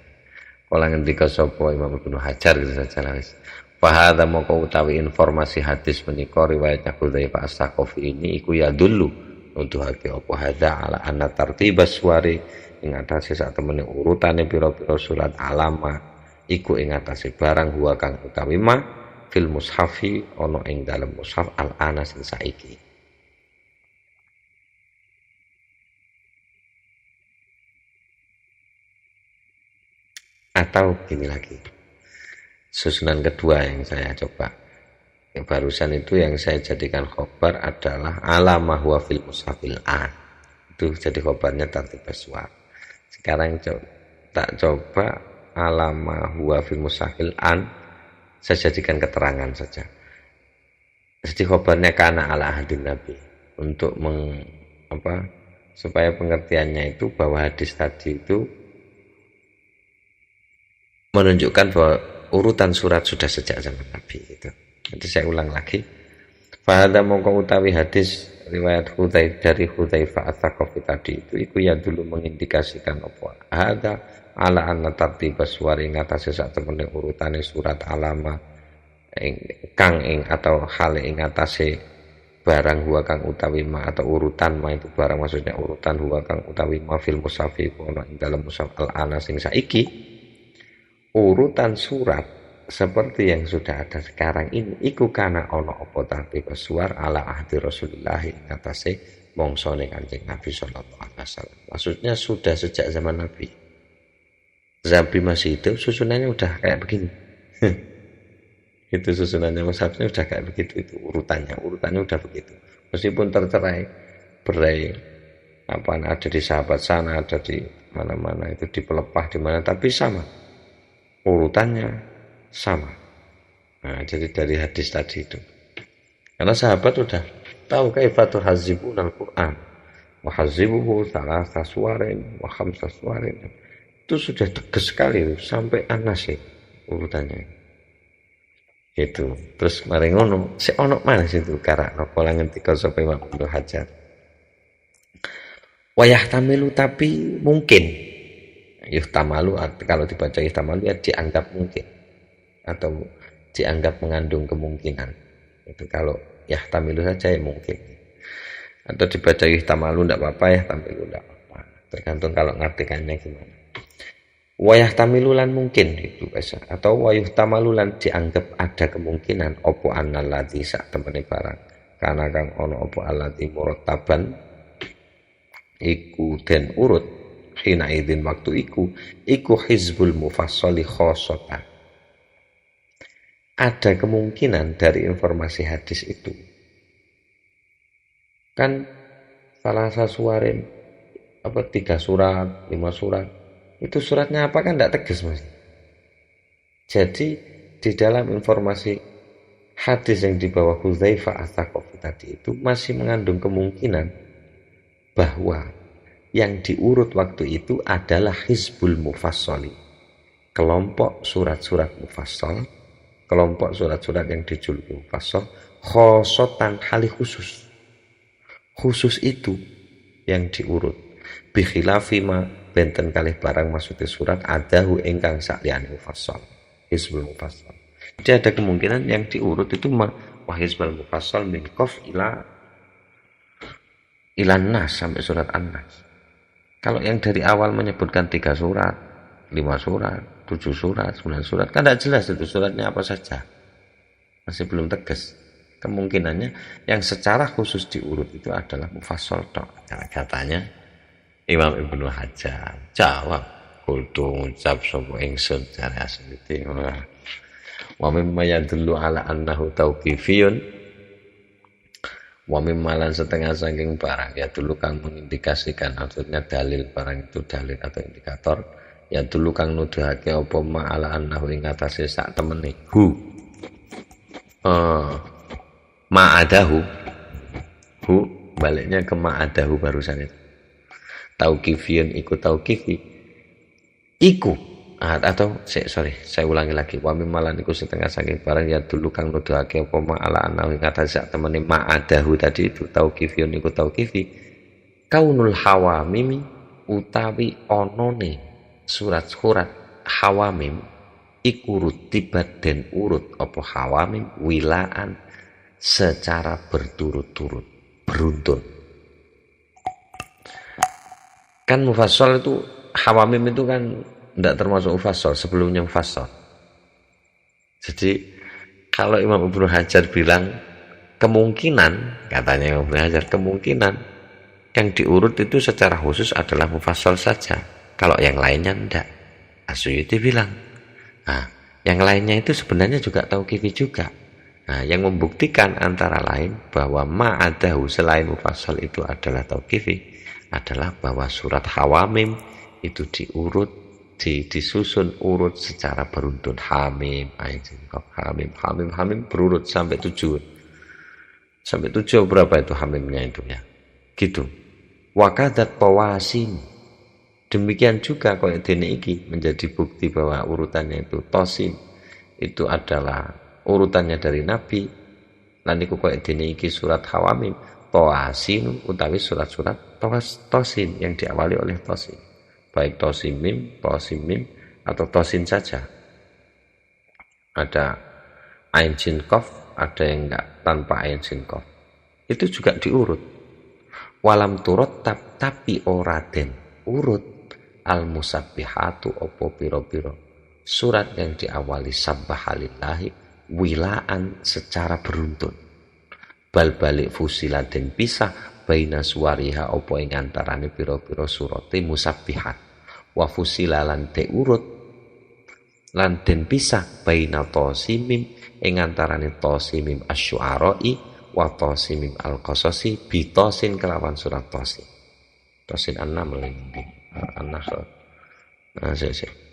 Kala ngendika sapa Imam Ibnu Hajar gitu saja lah wis. Fahadha moko utawi informasi hadis menika riwayatnya Hudzaifah As-Saqafi ini iku ya dulu nuduhake apa hadza ala anna tartibas suwari ing atase sak temene urutane pira-pira surat alama iku ing atase barang huwa kang utawi ma fil mushafi ana ing dalem mushaf al-ana sing saiki. Atau gini lagi, susunan kedua yang saya coba, yang barusan itu yang saya jadikan khobar adalah alamah huwa fil mushafil an, itu jadi khobarnya tartib aswar. Sekarang tak coba alamah huwa fil mushafil an, saya jadikan keterangan saja. Jadi khobarnya karena ala hadin nabi, untuk supaya pengertiannya itu bahwa hadis tadi itu menunjukkan bahwa urutan surat sudah sejak zaman Nabi itu. Nanti saya ulang lagi. Fahadha mongko utawi hadis riwayat dari Hudzaifah Ats-Tsaqafi tadi itu iku ya dulu mengindikasikan apa? Hadza ala anna tartibas suwari ngatasé sak temene urutane surat alama kang ing atau hal ing atase barang huwa kang utawi ma atau urutan ma itu barang maksudnya urutan huwa kang utawi ma fil mushafi ono ing dalam mushaf al-ana sing saiki. Urutan surat seperti yang sudah ada sekarang ini iku kana ono apa tartib suwar ala ahdi Rasulullah ngatasi mongsone Kanjeng Nabi sallallahu alaihi wasallam. Maksudnya sudah sejak zaman Nabi. Nabi masih hidup susunannya udah kayak begini. Itu susunannya mushafnya udah kayak begitu, itu urutannya udah begitu. Meskipun tercerai berai ada di sahabat sana, ada di mana-mana, itu di pelepah di mana, tapi sama. Urutannya sama. Nah, jadi dari hadis tadi itu. Karena sahabat udah tahu kaifatul hazibun al-Qur'an. Wa hazibuhu thalatha suwarin wa khamsa suwarin. Itu sudah tegas sekali sampai Anas urutannya. Itu. Terus mari ngono, si ono mana situ karakno kala ngendika sapa Imam Ibnu Hajar. Wa yahtamilu tapi mungkin yuhtamalu, kalau dibaca yuhtamalu ya dianggap mungkin atau dianggap mengandung kemungkinan. Itu kalau yahtamilu saja ya mungkin, atau dibaca yuhtamalu tidak apa-apa, yahtamilu tidak apa-apa, tergantung kalau ngartikannya gimana. Wa yahtamilu lan mungkin itu bisa, atau wa yuhtamalu lan dianggap ada kemungkinan opo annal ladzi sak temene barang karena kang ono opo alladzi murattaban iku den urut hina idzin waktu iku hizbul mufassali khosotan. Ada kemungkinan dari informasi hadis itu kan salah sasuarin 3 surat 5 surat, itu suratnya apa kan tidak tegas mas. Jadi di dalam informasi hadis yang dibawa Hudzaifah Ats-Tsaqafi tadi itu masih mengandung kemungkinan bahwa yang diurut waktu itu adalah Hizbul Mufassali, kelompok surat-surat mufassal, kelompok surat-surat yang dijuluki mufassal, khosotan hali khusus itu yang diurut. Bikhilafi ma benten kalih barang maksudnya surat adahu ingkang sakliyane mufassal, Hizbul Mufassal. Jadi ada kemungkinan yang diurut itu wa Hizbul Mufassal min qaf ilan nas sampai surat An-Nas. Kalau yang dari awal menyebutkan 3 surat, 5 surat, 7 surat, 9 surat, kan tidak jelas itu suratnya apa saja. masih belum tegas. Kemungkinannya yang secara khusus diurut itu adalah mufassal tok. Katanya Imam Ibnu Hajar jawab kultu ngucap sapa ingsun jare Asyuti wa mimma yadullu ala annahu tauqifiyun wa mimma lan setengah saking barang ya dulu kang mengindikasikan maksudnya dalil barang itu dalil atau indikator ya dulu kang nuduhake apa ma ala annahu ing atase sak temene ma'adahu baliknya ke ma'adahu barusan itu tauqifiyun iku tauqifi iku atau saya ulangi lagi wa mimmalan iku setengah saking barang ya dulu kang nuduhake apa ma'ala anawi kata sak temene ma'adahu tadi itu tauqifiyun iku tauqifi kaunul hawamimi utawi onone surat-surat hawamim iku rutibat den urut apa hawamim wilaan secara berturut-turut beruntun. Kan mufassal itu hawamim itu kan tidak termasuk mufassal, sebelumnya mufassal. Jadi kalau Imam Ibnu Hajar bilang kemungkinan, katanya Imam Ibnu Hajar kemungkinan yang diurut itu secara khusus adalah mufassal saja. Kalau yang lainnya tidak. Asyuti bilang, nah, yang lainnya itu sebenarnya juga tauqifi juga. Nah, yang membuktikan antara lain bahwa ma'adahu selain mufassal itu adalah tauqifi adalah bahwa surat hawamim itu diurut, disusun urut secara beruntun. Hamim, hamim berurut sampai 7. Sampai 7 berapa itu hamimnya itu ya. Gitu. Wakadat tawasin. Demikian juga kalau dene iki menjadi bukti bahwa urutannya itu tosin itu adalah urutannya dari Nabi. Lan iku koyo dene iki surat hawamim tawasin utawi surat-surat tosin yang diawali oleh tosin. Baik tosimim atau tosin saja. Ada ain sin qaf, ada yang enggak tanpa ain sin qaf. Itu juga diurut. Walam turut tapi ora den urut al musabbihatu opo piro-piro surat yang diawali sabbahalillahi wilaan secara beruntun. Bal balik fusilah den pisah baina suwariha opo ing antarane piro-piro surate musabbihat wa fusila lan te urut lan den pisah baina tosimim ing antarane tosimim asy'ara'i wa tosimim al-qasasi bi tosin kelawan surat tosin. Tosin an-naml an-nahl. Nah, saya.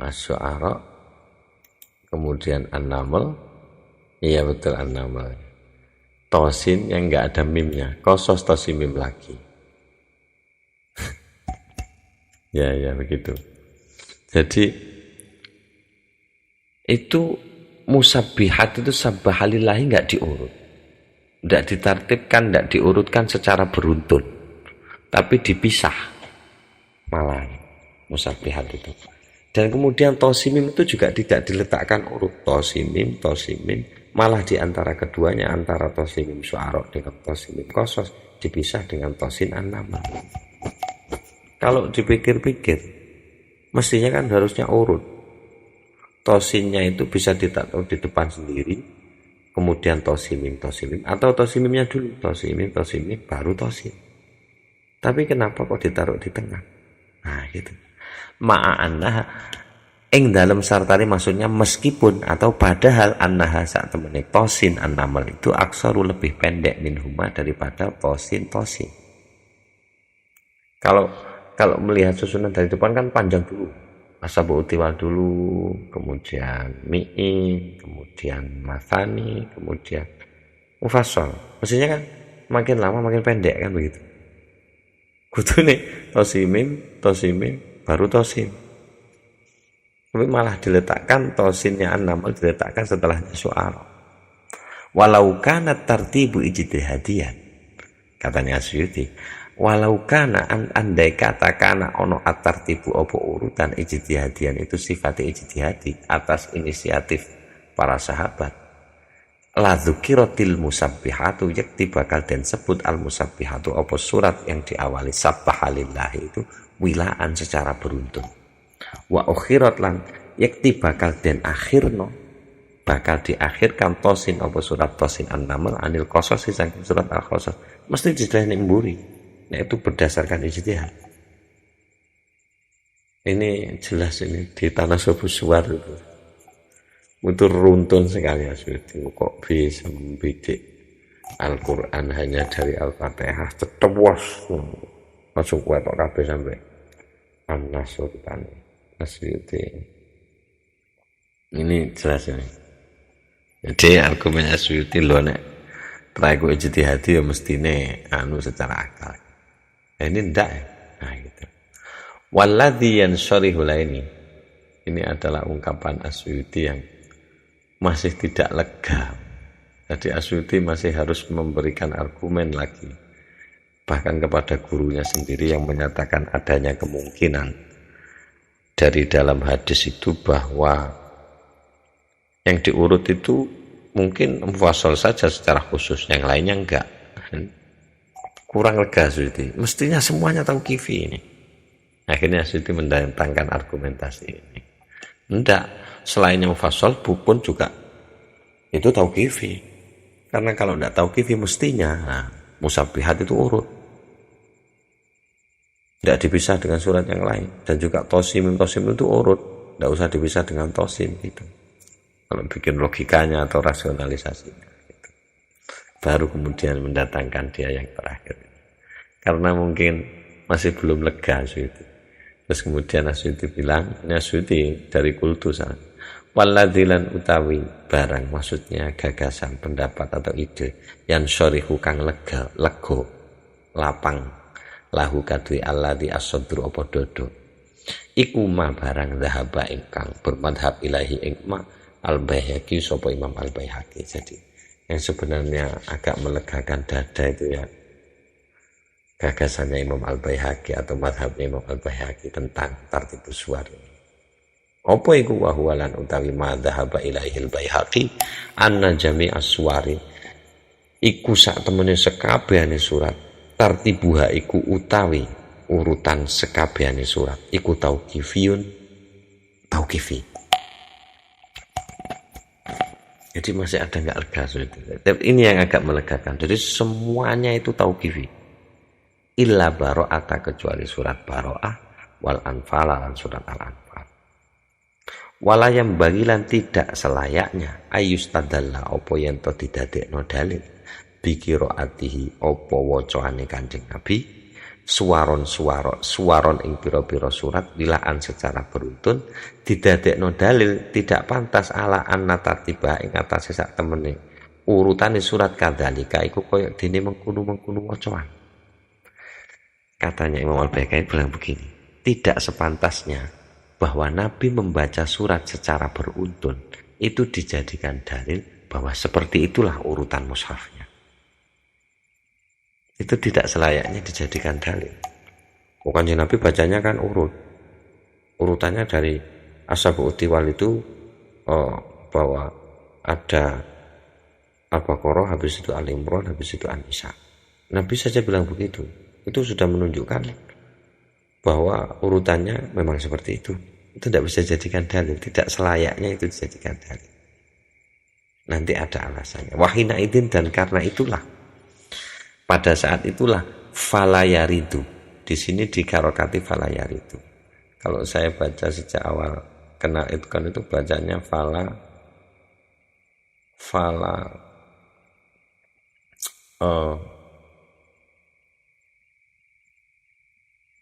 Asy-syu'ara kemudian an-naml. Iya betul an-naml. Tosin yang enggak ada mimnya, kosos tosimim lagi. ya begitu. Jadi itu musabbihat itu sabbahalillahi enggak diurut. Enggak ditartibkan, enggak diurutkan secara beruntun. Tapi dipisah. Malah musabbihat itu. Dan kemudian tosimim itu juga tidak diletakkan urut tosimim, malah di antara keduanya antara tosimim syu'ara dengan tosimim kosos dipisah dengan tosin an-naml. Kalau dipikir-pikir mestinya kan harusnya urut. Tosinnya itu bisa ditaruh di depan sendiri, kemudian tosimim atau tosimimnya dulu tosimim baru tosin. Tapi kenapa kok ditaruh di tengah? Nah gitu. Ma'annaha ing dalam sartari maksudnya meskipun atau padahal annaha saat temene tosin an-naml itu aksaru lebih pendek minhuma daripada tosin. Kalau melihat susunan dari depan kan panjang dulu. Asabu utiwal dulu, kemudian mi'in, kemudian masani, kemudian mufassal. Mestinya kan makin lama makin pendek kan begitu. Kudune tosimim baru tosin. Tapi malah diletakkan tosinnya an-naml diletakkan setelahnya syu'ara. Walau kana tartibu ijtihadiyan. Katanya Asyuti, walau kana andai kata kana ono atartibu opo urutan ijtihadian itu sifatnya ijtihadi atas inisiatif para sahabat, la dzukiratil musabbihatu yakti bakal den sebut al musabbihatu opo surat yang diawali sabbahalillahi itu wilaan secara beruntun. Wa ukhirat lan yakti bakal den akhirno, bakal diakhirkan tosin opo surat tosin an-naml anil qasas saking surat al-qasas mesti didahne mburi. Nah itu berdasarkan ijtihad. Ini jelas ini di tanah Subusuar itu runtun sekali Asyuti. Kok bisa membidik Al-Quran hanya dari Al-Fatihah tetewos langsung kuatok kabeh sampai An-Nas Asyuti. Ini jelas ini. Jadi argumen Asyuti lho nek traiku ijtihadi ya mestine secara akal. Ini ndak ya. Nah gitu. Walladzi yansyarihu ini adalah ungkapan Asyuti yang masih tidak lega. Jadi Asyuti masih harus memberikan argumen lagi. Bahkan kepada gurunya sendiri yang menyatakan adanya kemungkinan dari dalam hadis itu bahwa yang diurut itu mungkin mufassal saja secara khusus, yang lainnya enggak. Kurang lega Asyuti. Mestinya semuanya tauqifi ini. Akhirnya Asyuti mendatangkan argumentasi ini. Enggak, selainnya mufassal pun juga itu tauqifi. Karena kalau enggak tauqifi mestinya musabbihat itu urut. Enggak dipisah dengan surat yang lain. Dan juga tosim itu urut. Enggak usah dipisah dengan tosim gitu. Kalau bikin logikanya atau rasionalisasinya gitu. Baru kemudian mendatangkan dia yang terakhir. Karena mungkin masih belum lega Asyuti. Terus kemudian Asyuti bilang, ini Asyuti dari kultusan, waladzilan utawi barang, maksudnya gagasan, pendapat atau ide yang syarihu kang lega, lego, lapang, lahu kadwi alladzi as-sadru apa dodo. Iku ma barang dhahaba ingkang bermadhab ilahi ingma al-Baihaqi sapa Imam al-Baihaqi. Jadi yang sebenarnya agak melegakan dada itu ya gagasannya Imam al-Baihaqi atau madhabnya Imam al-Baihaqi tentang tartibus suwar. Apa iku wa huwa lan utawi ma dhahaba ilaihil Baihaqi anna jami'as suwari iku sak temene sekabehane surat tartibuha iku utawi urutan sekabehane surat iku tauqifiyun tauqifi. Jadi masih ada enggak lega itu. Ini yang agak melegakan. Jadi semuanya itu tauqifi. Illa baro'ata kecuali surat baro'ah wal anfal dan surat al-anfal. Walayam bagilan tidak selayaknya ayustadalla opo yen to didadekno dalil bikiroatihi opo wacoane Kanjeng Nabi suwaron ing pira-pira surat wilaan secara beruntun didadekno dalil tidak pantas ala anna tartiba ing atase sak temene urutane surat kadzalika iku koyo dene mengkono-mengkono wacoan. Katanya Imam Al-Baihaqi bilang begini, tidak sepantasnya bahwa Nabi membaca surat secara beruntun itu dijadikan dalil bahwa seperti itulah urutan mushafnya. Itu tidak selayaknya dijadikan dalil. Bukan Nabi bacanya kan urutannya dari Ashabul Tiwal itu bahwa ada Al-Baqarah, habis itu Al-Imran, habis itu An-Nisa. Nabi saja bilang begitu. Itu sudah menunjukkan bahwa urutannya memang seperti itu. Itu tidak bisa dijadikan dalil, tidak selayaknya itu dijadikan dalil. Nanti ada alasannya. Wahina idin dan karena itulah, pada saat itulah falayaridu. Di sini dikarokati falayaridu. Kalau saya baca sejak awal kenal itu kan itu bacanya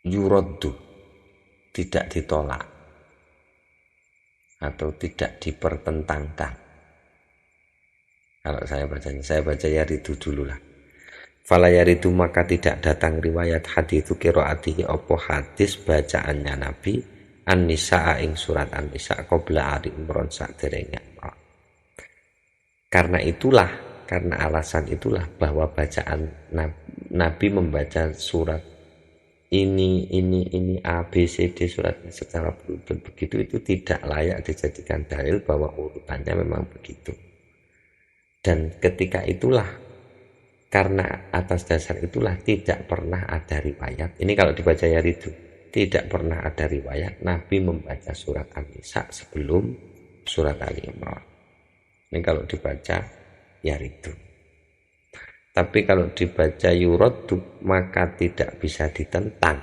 yuraddu, tidak ditolak atau tidak dipertentangkan. Kalau saya baca yaridu dulu lah. Fala yaridu maka tidak datang riwayat haditsu qiraatihi opo hadis bacaannya Nabi An-Nisa ing surat An-Nisa qabla Ali Imran saderenge. Karena itulah karena alasan itulah bahwa bacaan Nabi membaca surat ini A, B, C, D suratnya secara beruntun begitu itu tidak layak dijadikan dalil bahwa urutannya memang begitu. Dan ketika itulah, karena atas dasar itulah tidak pernah ada riwayat, ini kalau dibaca ya itu, tidak pernah ada riwayat Nabi membaca surat An-Nisa sebelum surat Ali Imran. Ini kalau dibaca ya itu. Tapi kalau dibaca yuraddu maka tidak bisa ditentang,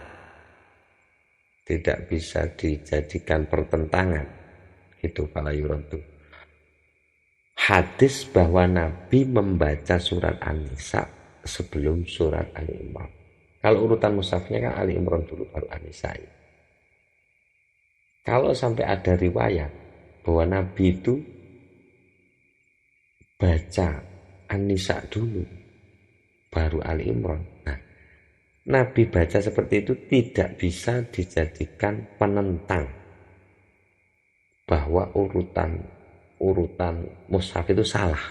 tidak bisa dijadikan pertentangan. Itu fala yuraddu. Hadis bahwa Nabi membaca surat An-Nisa sebelum surat Ali Imran. Kalau urutan mushafnya kan Ali Imran dulu baru An-Nisa. Kalau sampai ada riwayat bahwa Nabi itu baca An-Nisa dulu baru Ali Imran. Nah, Nabi baca seperti itu tidak bisa dijadikan penentang bahwa urutan mushaf itu salah.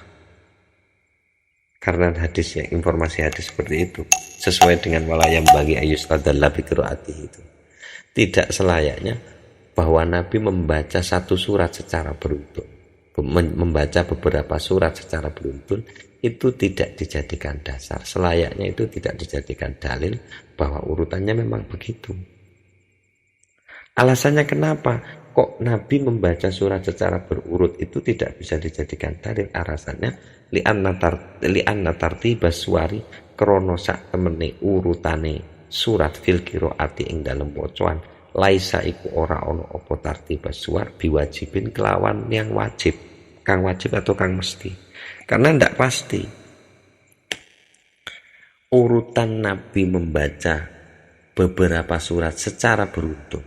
Karena hadisnya, informasi hadis seperti itu sesuai dengan walayam bagi ayustadalla bi qiraatihi itu. Tidak selayaknya bahwa Nabi membaca satu surat secara beruntun, membaca beberapa surat secara beruntun itu tidak dijadikan dasar. Selayaknya itu tidak dijadikan dalil bahwa urutannya memang begitu. Alasannya kenapa kok Nabi membaca surat secara berurut itu tidak bisa dijadikan dalil? Alasannya li'anna tartiba suwari krana sak temene urutane surat fil qiraati ing dalem wacan laisa iku ora ana apa tartiba suwar biwajibin kelawan yang wajib, kang wajib atau kang mesti. Karena tidak pasti urutan Nabi membaca beberapa surat secara beruntun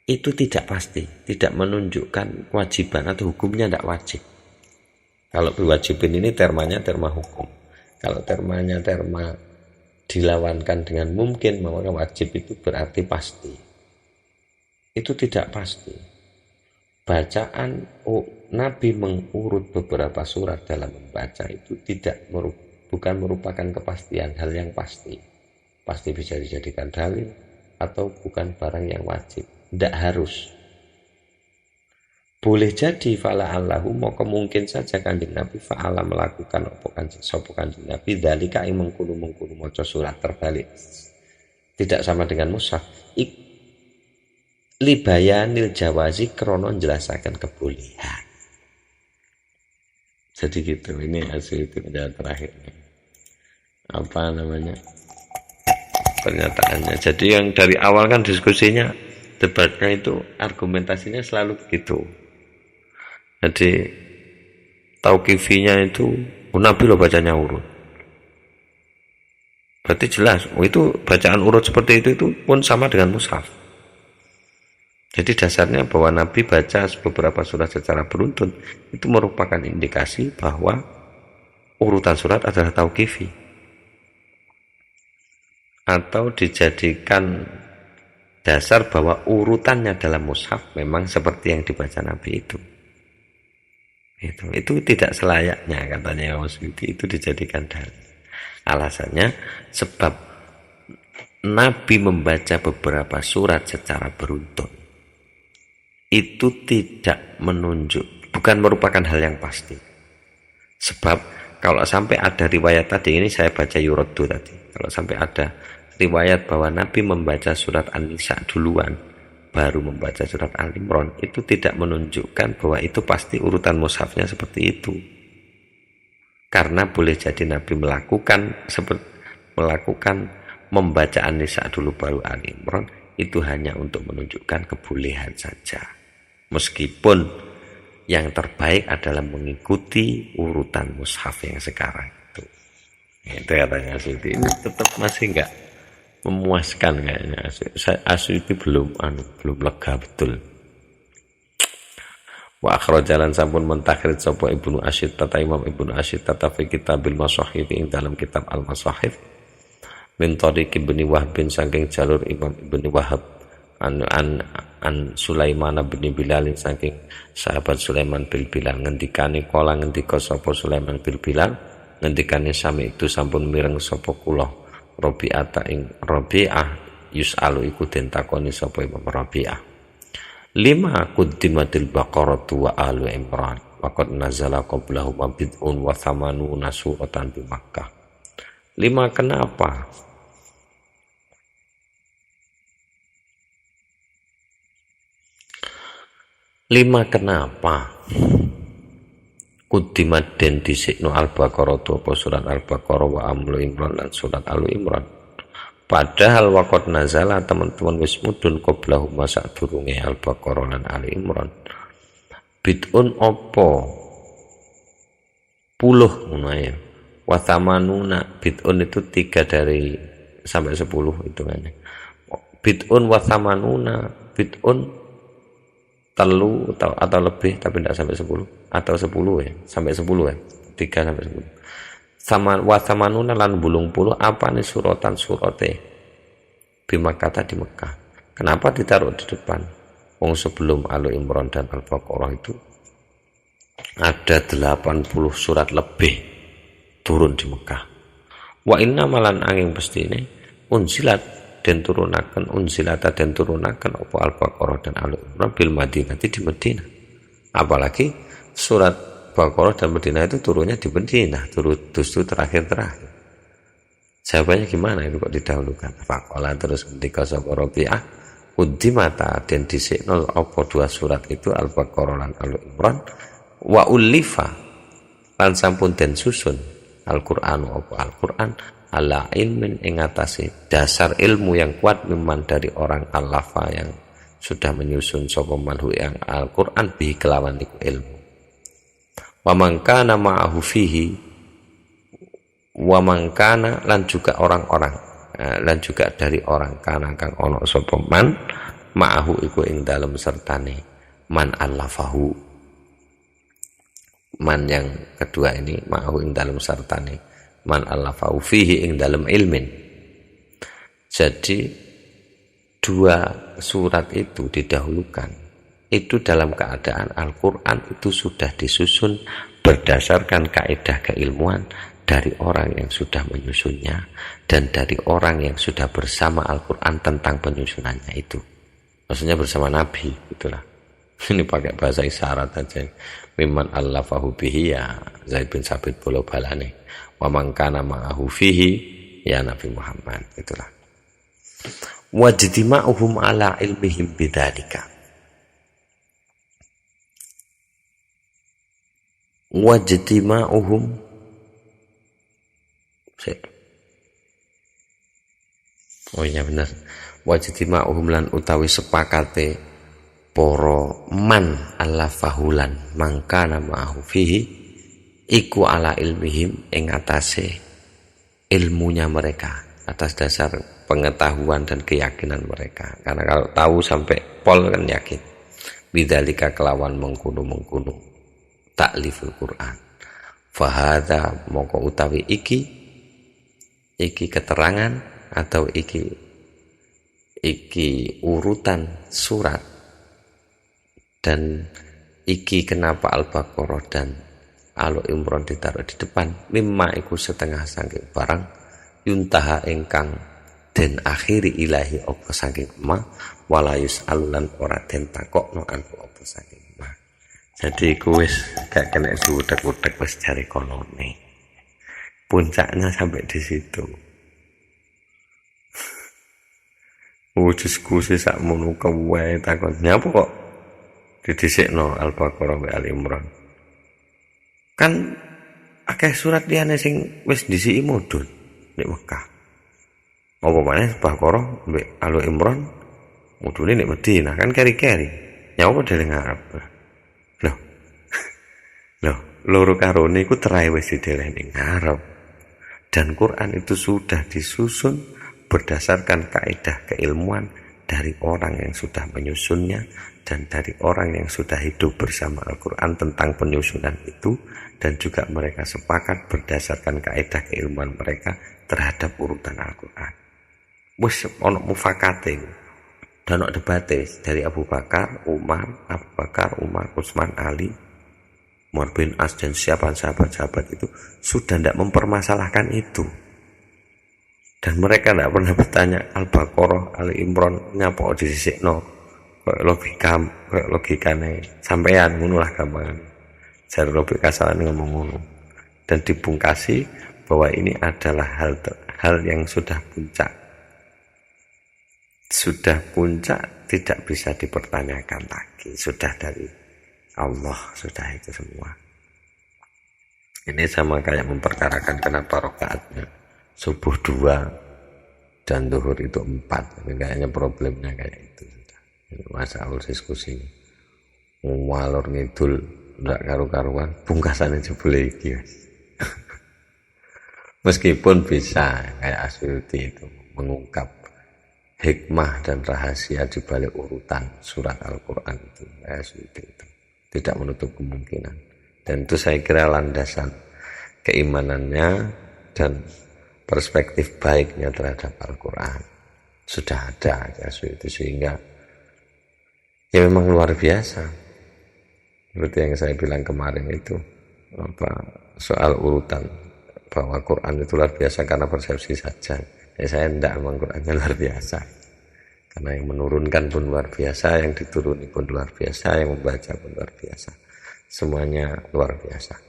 itu tidak pasti, tidak menunjukkan kewajiban atau hukumnya tidak wajib. Kalau berwajibin ini termanya terma hukum. Kalau termanya terma dilawankan dengan mungkin, maka wajib itu berarti pasti. Itu tidak pasti. Bacaan Nabi mengurut beberapa surat dalam membaca itu bukan merupakan kepastian hal yang pasti. Pasti bisa dijadikan dalil atau bukan barang yang wajib. Tidak harus. Boleh jadi fala allahu mau kemungkin saja kanjeng Nabi fa'ala melakukan apa kanjeng Nabi dzalika ing mengkono maca surat terbalik. Tidak sama dengan mushaf. Libayanil jawazi krana njelasaken kebolehan. Jadi gitu, ini hasil itu penjelasan terakhir. Apa namanya? Pernyataannya. Jadi yang dari awal kan diskusinya, debatnya itu argumentasinya selalu begitu. Jadi tauqifinya itu Nabi lo bacanya urut. Berarti jelas, itu bacaan urut seperti itu pun sama dengan mushaf. Jadi dasarnya bahwa Nabi baca beberapa surat secara beruntun itu merupakan indikasi bahwa urutan surat adalah tauqifi atau dijadikan dasar bahwa urutannya dalam mushaf memang seperti yang dibaca Nabi itu. Itu tidak selayaknya katanya Imam Suyuti itu dijadikan dalil. Alasannya sebab Nabi membaca beberapa surat secara beruntun itu tidak menunjuk, bukan merupakan hal yang pasti. Sebab kalau sampai ada riwayat tadi, ini saya baca yuraddu tadi, kalau sampai ada riwayat bahwa Nabi membaca surat An-Nisa duluan baru membaca surat Al-Imran, itu tidak menunjukkan bahwa itu pasti urutan mushafnya seperti itu. Karena boleh jadi Nabi melakukan membaca An-Nisa dulu baru Al-Imran itu hanya untuk menunjukkan kebolehan saja. Meskipun yang terbaik adalah mengikuti urutan mushaf yang sekarang itu. Itu katanya Suyuti. Ini tetap masih enggak memuaskan kayaknya. Suyuti belum lega betul. Wa akhrajalan sampun mentakrid sapa Ibnu Asyid tata Imam Ibnu Asyid tata fi kitabil masahif ing dalam kitab al-masahif min tariq Ibnu Wahb bin saking jalur Imam Ibnu Wahab an an Sulaiman bin Bilal saking sahabat Sulaiman bin Bilal ngendikane kala ngendika sapa Sulaiman bin Bilal ngendikane sami itu sampun mireng sapa kula Rabi'ah ing Rabi'ah yus'alu iku den takoni sapa Imam Rabi'ah lima quddimatil Baqarah wa Alu Imran waqad nazala qablahu bid'un wa thamanuna suratan di Makkah. Lima kenapa? Lima kenapa? Quddimat den dhisikno Al-Baqarah apa surat Al-Baqarah wa Alu Imran dan surat Alu Imran. Padahal waqad nazala teman-teman wis mudhun qablahu masa durunge Al-Baqarah lan Ali Imran. Bid'un opo puluh ngono ya. Wa thamanuna bid'un itu 3 dari sampai 10 hitungannya. Bid'un wa thamanuna bid'un telu atau lebih tapi tidak sampai 10 atau 10 ya, sampai 10 ya. 3 sampai 10. Sama wa thamanuna lan 80 apa nih suratan surate bimakata di Mekah. Kenapa ditaruh di depan? Wong sebelum Alu Imran dan Al-Baqarah itu ada 80 surat lebih turun di Mekah. Wa inna malan angin pestine unsilat dan turunaken unsilata dan turunaken apa Al-Baqarah dan Alu Imran bil Madinah di Madinah. Apalagi surat Baqarah dan Madinah itu turunnya di Madinah, justru terakhir-terakhir. Jawabannya gimana itu kok didahulukan? Faqala terus ketika sapa Rabi'ah uddimata dan disiknol apa 2 surat itu Al-Baqarah lan Al-Imran wa ulifa lan sampun den susun Al-Qur'an apa Al-Qur'an ala ilmin ing atase dasar ilmu yang kuat memang dari orang alafa yang sudah menyusun sapa manhu yang Al-Qur'an bi kelawan iku ilmu. Wa man kana ma'ahu fihi wa man kana lan juga orang-orang lan juga dari orang kana kang ana sapa man ma'ahu iku ing dalem sertane man allafahu. Man yang kedua ini ma'ahu ing dalem sertane man allafahu fihi ing dalem ilmin. Jadi 2 surat itu didahulukan itu dalam keadaan Al-Quran itu sudah disusun berdasarkan kaidah keilmuan dari orang yang sudah menyusunnya dan dari orang yang sudah bersama Al-Quran tentang penyusunannya itu. Maksudnya bersama Nabi, itulah. Ini pakai bahasa isyarat aja. Mimman allafahu bihi ya Zaid bin Sabit bolo balane. Wa man kana ma'ahu fihi ya Nabi Muhammad, itulah. Wajtima'uhum ala ilmihim bidzalika. Wajtima'uhum oh iya benar. Wajtima'uhum lan utawi sepakate poro man allafahulan mangkana ma'ahu fihi iku ala ilmihim ing atase ilmunya mereka atas dasar pengetahuan dan keyakinan mereka. Karena kalau tahu sampai pol kan yakin. Bidzalika kelawan mengkuno takliful Quran. Fahadha moko utawi iki keterangan atau iki urutan surat dan iki kenapa Al-Baqarah dan Alu Imran ditaruh di depan mimma iku setengah saking barang yuntaha ingkang den akhiri ilahi apa saking ma walayus alulan ora den takokno anhu apa saking ma. Jadi iku wis gak kena diutek-utek wis cari kolone. Puncaknya sampai di situ. Diskusi sak mono kae takon nyapa kok didhisikno Al-Baqarah wa Al-Imran. Kan akeh surat liyane sing wis disiki mudhun nek Mekah. Apa maneh Baqarah mbek Al-Imran mudhune nek Madinah kan keri-keri. Nyapa dhewe ngarep. Loh, loro karone iku terae wis didelehne ngarep. Dan Quran itu sudah disusun berdasarkan kaidah keilmuan dari orang yang sudah menyusunnya dan dari orang yang sudah hidup bersama Al-Quran tentang penyusunan itu, dan juga mereka sepakat berdasarkan kaidah keilmuan mereka terhadap urutan Al-Quran. Wis ono mufakate dan debates dari Abu Bakar, Umar, Utsman, Ali, Umar bin As dan siapa sahabat-sahabat itu sudah tidak mempermasalahkan itu. Dan mereka tidak pernah bertanya Al-Baqarah, Ali Imran nyapa disisikno kayak logikane sampean ngono lah gampangan. Jare logika salah ngomong ngono. Dan dibungkasi bahwa ini adalah hal yang sudah puncak. Sudah puncak tidak bisa dipertanyakan lagi, sudah dari Allah, sudah itu semua. Ini sama kayak memperkarakan kenapa rakaatnya subuh 2 dan zuhur itu 4. Ini kayaknya problemnya kayak itu sudah. Ini masalah diskusi. Ngalor ngidul ndak karu-karuan, pungkasannya jebule iki. Meskipun bisa kayak Asyuti itu mengungkap hikmah dan rahasia di balik urutan surat Al-Quran itu, tidak menutup kemungkinan. Dan itu saya kira landasan keimanannya dan perspektif baiknya terhadap Al-Quran sudah ada itu, sehingga ya memang luar biasa. Seperti yang saya bilang kemarin itu, soal urutan bahwa Quran itu luar biasa karena persepsi saja. Saya tidak, memang Qurannya luar biasa karena yang menurunkan pun luar biasa, yang dituruni pun luar biasa, yang membaca pun luar biasa, semuanya luar biasa.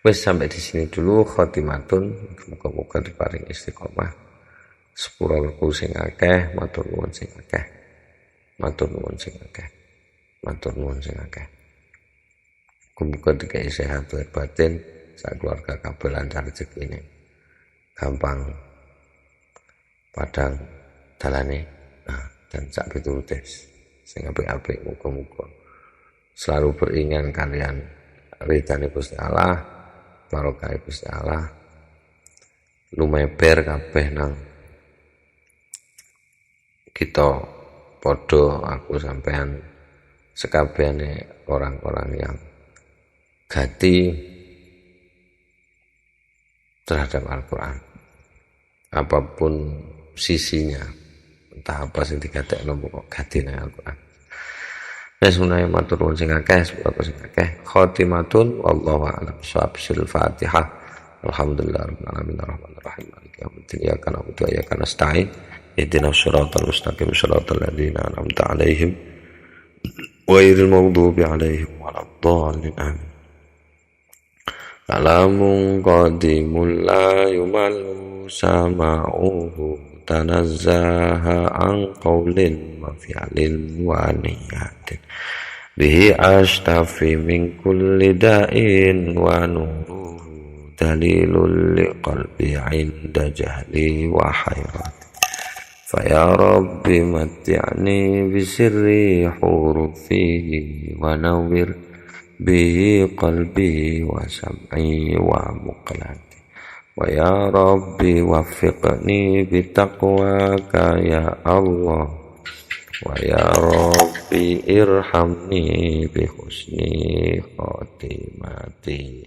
Wes sampai di sini dulu, khotimatun, muka-muka diparing istiqomah, sepuraku sing akeh, matur nuwun sing akeh, matur nuwun sing akeh, matur nuwun sing akeh. Muga dikai sehat lahir batin, sak keluarga kabeh lancar rezekine. Gampang padang dalane, dan sak pituludes sing apik-apik, muga-muga selalu beringan kalian ridane Gusti Allah, barokah Gusti Allah, lumeber kabeh nang kita padha, aku sampean sekabehane orang-orang yang gati terhadap Al-Quran, apapun sisinya, entah apa sing digatekno kok gatine Al-Quran. Wis menawi matur nuwun sing akeh, sepuro sing akeh. Khotimatun wallahu a'lam bishawab. Fatihah. Alhamdulillahirabbil alamin arrahmanir rahim maliki yaumiddin iyyaka na'budu wa iyyaka nasta'in ihdinas siratal mustaqim siratal ladzina an'amta 'alaihim ghairil maghdubi 'alaihim waladdallin amin. Kalamun qadimul la yumallu sama'uhu tanazzaha an qawlin wa fi'lin wa niyatin bihi ashtafi min kulli da'in wa nuruhu dalilul liqalbi 'inda jahli wa hayrati faya rabbi matti'ni bisirri hurufihi wa nawwir bihi qalbi wa sam'i wa muqlati wa ya rabbi waffiqni bitaqwaka ya Allah wa ya rabbi irhamni bi husni khotimati.